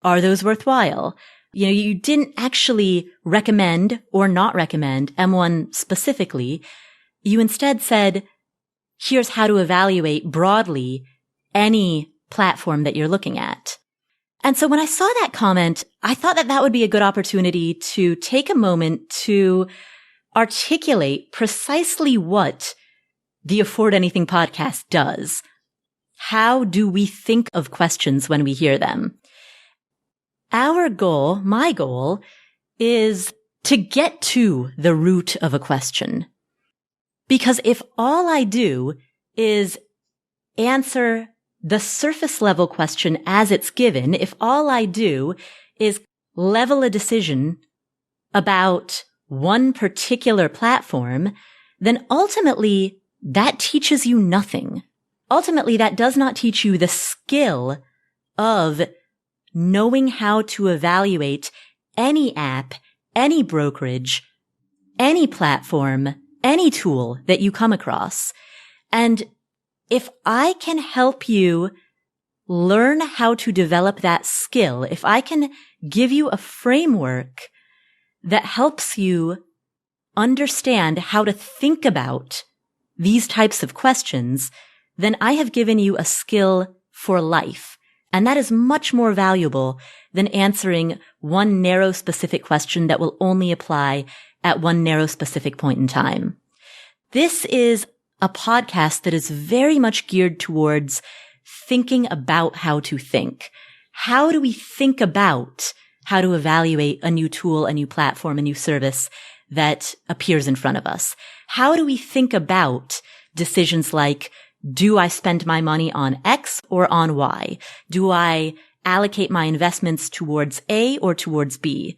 are those worthwhile? You didn't actually recommend or not recommend M1 specifically. You instead said, here's how to evaluate broadly any platform that you're looking at. And so when I saw that comment, I thought that would be a good opportunity to take a moment to articulate precisely what the Afford Anything podcast does. How do we think of questions when we hear them? Our goal, my goal, is to get to the root of a question. Because if all I do is answer the surface level question as it's given, if all I do is level a decision about one particular platform, then ultimately that teaches you nothing. Ultimately, that does not teach you the skill of knowing how to evaluate any app, any brokerage, any platform, any tool that you come across. And if I can help you learn how to develop that skill, if I can give you a framework that helps you understand how to think about these types of questions, then I have given you a skill for life. And that is much more valuable than answering one narrow specific question that will only apply at one narrow specific point in time. This is a podcast that is very much geared towards thinking about how to think. How do we think about how to evaluate a new tool, a new platform, a new service that appears in front of us? How do we think about decisions like, do I spend my money on X or on Y? Do I allocate my investments towards A or towards B?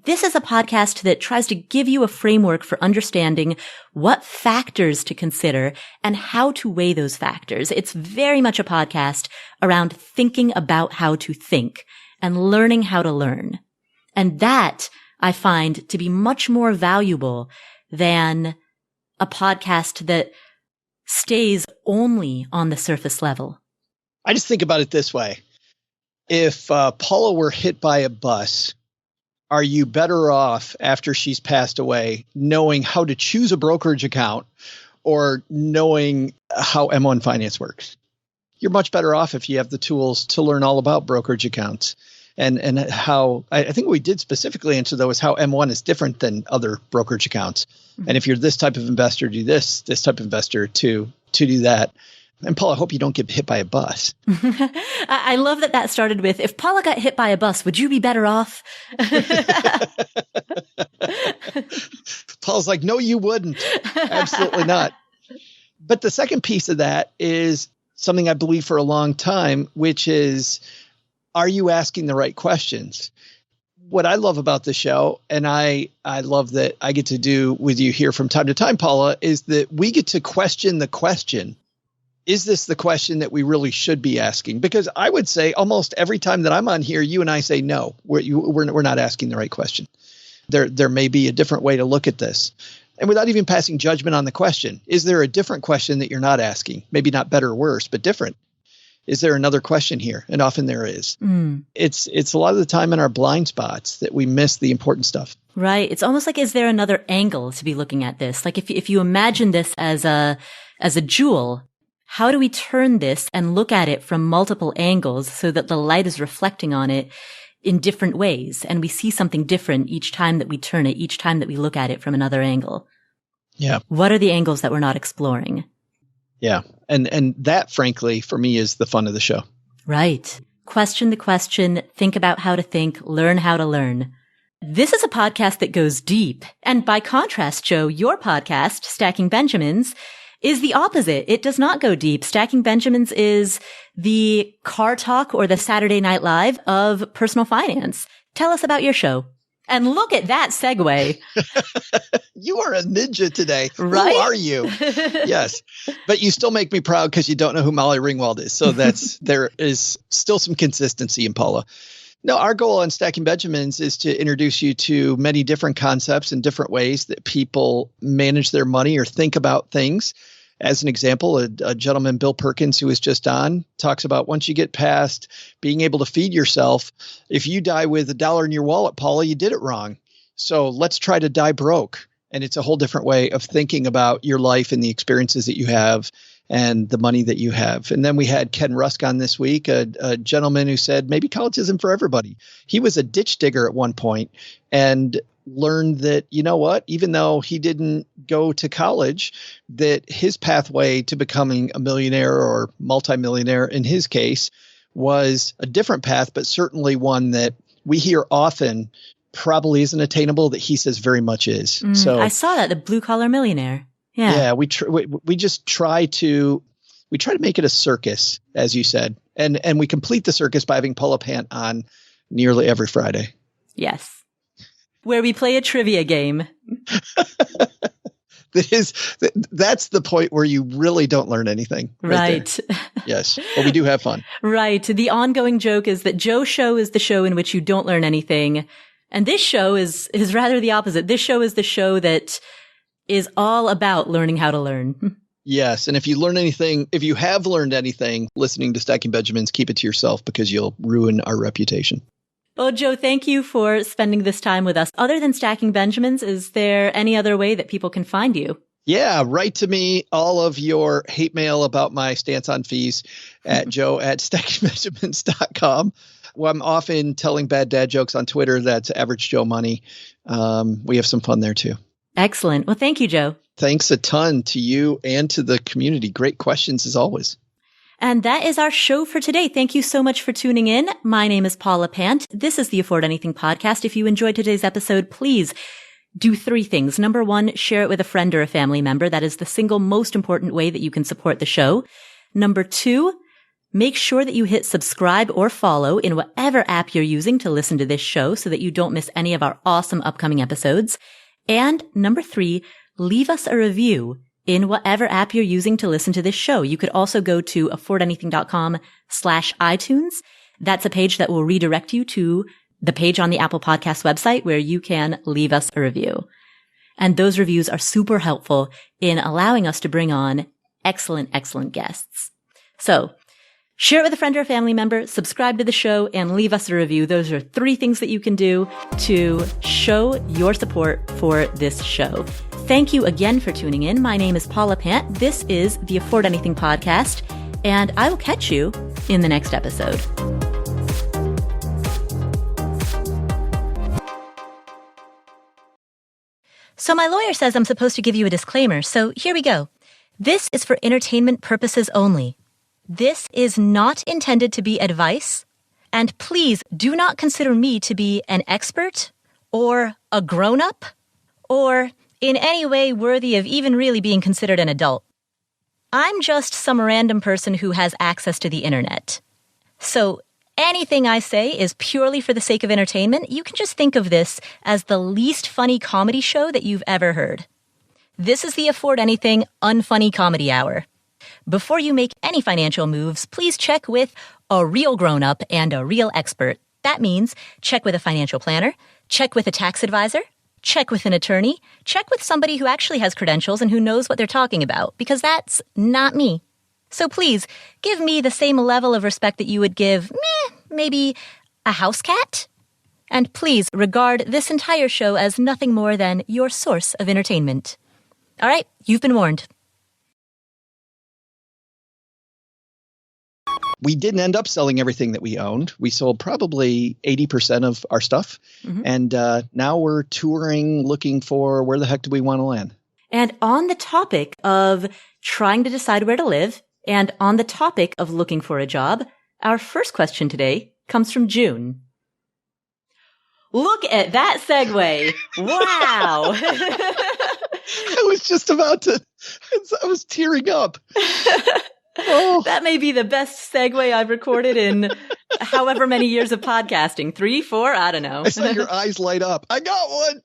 This is a podcast that tries to give you a framework for understanding what factors to consider and how to weigh those factors. It's very much a podcast around thinking about how to think and learning how to learn. And that I find to be much more valuable than a podcast that stays only on the surface level. I just think about it this way. If Paula were hit by a bus, are you better off after she's passed away knowing how to choose a brokerage account or knowing how M1 Finance works? You're much better off if you have the tools to learn all about brokerage accounts and how, I think what we did specifically answer though is how M1 is different than other brokerage accounts. Mm-hmm. And if you're this type of investor, do this type of investor to do that. And Paula, I hope you don't get hit by a bus. I love that started with, if Paula got hit by a bus, would you be better off? Paula's like, no, you wouldn't. Absolutely not. But the second piece of that is something I believe for a long time, which is, are you asking the right questions? What I love about the show, and I love that I get to do with you here from time to time, Paula, is that we get to question the question. Is this the question that we really should be asking? Because I would say almost every time that I'm on here, you and I say, no, we're not asking the right question. There may be a different way to look at this. And without even passing judgment on the question, is there a different question that you're not asking? Maybe not better or worse, but different. Is there another question here? And often there is. It's a lot of the time in our blind spots that we miss the important stuff. Right. It's almost like, is there another angle to be looking at this? Like if you imagine this as a jewel, how do we turn this and look at it from multiple angles so that the light is reflecting on it in different ways and we see something different each time that we turn it, each time that we look at it from another angle? Yeah. What are the angles that we're not exploring? Yeah. And that, frankly, for me is the fun of the show. Right. Question the question, think about how to think, learn how to learn. This is a podcast that goes deep. And by contrast, Joe, your podcast, Stacking Benjamins, is the opposite. It does not go deep. Stacking Benjamins is the car talk or the Saturday Night Live of personal finance. Tell us about your show. And look at that segue. You are a ninja today. Right? Who are you? Yes. But you still make me proud because you don't know who Molly Ringwald is. So there is still some consistency in Paula. No, our goal on Stacking Benjamins is to introduce you to many different concepts and different ways that people manage their money or think about things. As an example, a gentleman, Bill Perkins, who was just on, talks about once you get past being able to feed yourself, if you die with $1 in your wallet, Paula, you did it wrong. So let's try to die broke. And it's a whole different way of thinking about your life and the experiences that you have and the money that you have. And then we had Ken Rusk on this week, a gentleman who said maybe college isn't for everybody. He was a ditch digger at one point and learned that, you know what, even though he didn't go to college, that his pathway to becoming a millionaire or multimillionaire in his case was a different path, but certainly one that we hear often probably isn't attainable that he says very much is. So I saw that, the blue collar millionaire. Yeah. We just try to make it a circus, as you said, and we complete the circus by having Paula Pant on nearly every Friday. Yes. Where we play a trivia game. That's the point where you really don't learn anything. Right. Yes. But we do have fun. Right. The ongoing joke is that Joe's show is the show in which you don't learn anything. And this show is rather the opposite. This show is the show that is all about learning how to learn. Yes. And if you have learned anything listening to Stacking Benjamins, keep it to yourself because you'll ruin our reputation. Well, Joe, thank you for spending this time with us. Other than Stacking Benjamins, is there any other way that people can find you? Yeah, write to me all of your hate mail about my stance on fees at joe@stackingbenjamins.com. Well, I'm often telling bad dad jokes on Twitter. That's Average Joe Money. We have some fun there too. Excellent. Well, thank you, Joe. Thanks a ton to you and to the community. Great questions as always. And that is our show for today. Thank you so much for tuning in. My name is Paula Pant. This is the Afford Anything podcast. If you enjoyed today's episode, please do 3 things. Number 1, share it with a friend or a family member. That is the single most important way that you can support the show. Number 2, make sure that you hit subscribe or follow in whatever app you're using to listen to this show so that you don't miss any of our awesome upcoming episodes. And number 3, leave us a review in whatever app you're using to listen to this show. You could also go to affordanything.com/iTunes. That's a page that will redirect you to the page on the Apple Podcast website where you can leave us a review. And those reviews are super helpful in allowing us to bring on excellent, excellent guests. So share it with a friend or a family member, subscribe to the show, and leave us a review. Those are 3 things that you can do to show your support for this show. Thank you again for tuning in. My name is Paula Pant. This is the Afford Anything podcast, and I will catch you in the next episode. So my lawyer says I'm supposed to give you a disclaimer, so here we go. This is for entertainment purposes only. This is not intended to be advice, and please do not consider me to be an expert or a grown-up or in any way worthy of even really being considered an adult. I'm just some random person who has access to the internet. So anything I say is purely for the sake of entertainment. You can just think of this as the least funny comedy show that you've ever heard. This is the Afford Anything Unfunny Comedy Hour. Before you make any financial moves, please check with a real grown-up and a real expert. That means check with a financial planner, check with a tax advisor, check with an attorney, check with somebody who actually has credentials and who knows what they're talking about, because that's not me. So please, give me the same level of respect that you would give, maybe a house cat. And please regard this entire show as nothing more than your source of entertainment. All right, you've been warned. We didn't end up selling everything that we owned. We sold probably 80% of our stuff. Mm-hmm. And now we're touring, looking for where the heck do we want to land. And on the topic of trying to decide where to live and on the topic of looking for a job, our first question today comes from June. Look at that segue. Wow. I was just about to, I was tearing up. Oh. That may be the best segue I've recorded in however many years of podcasting. 3, 4, I don't know. I saw your eyes light up. I got one.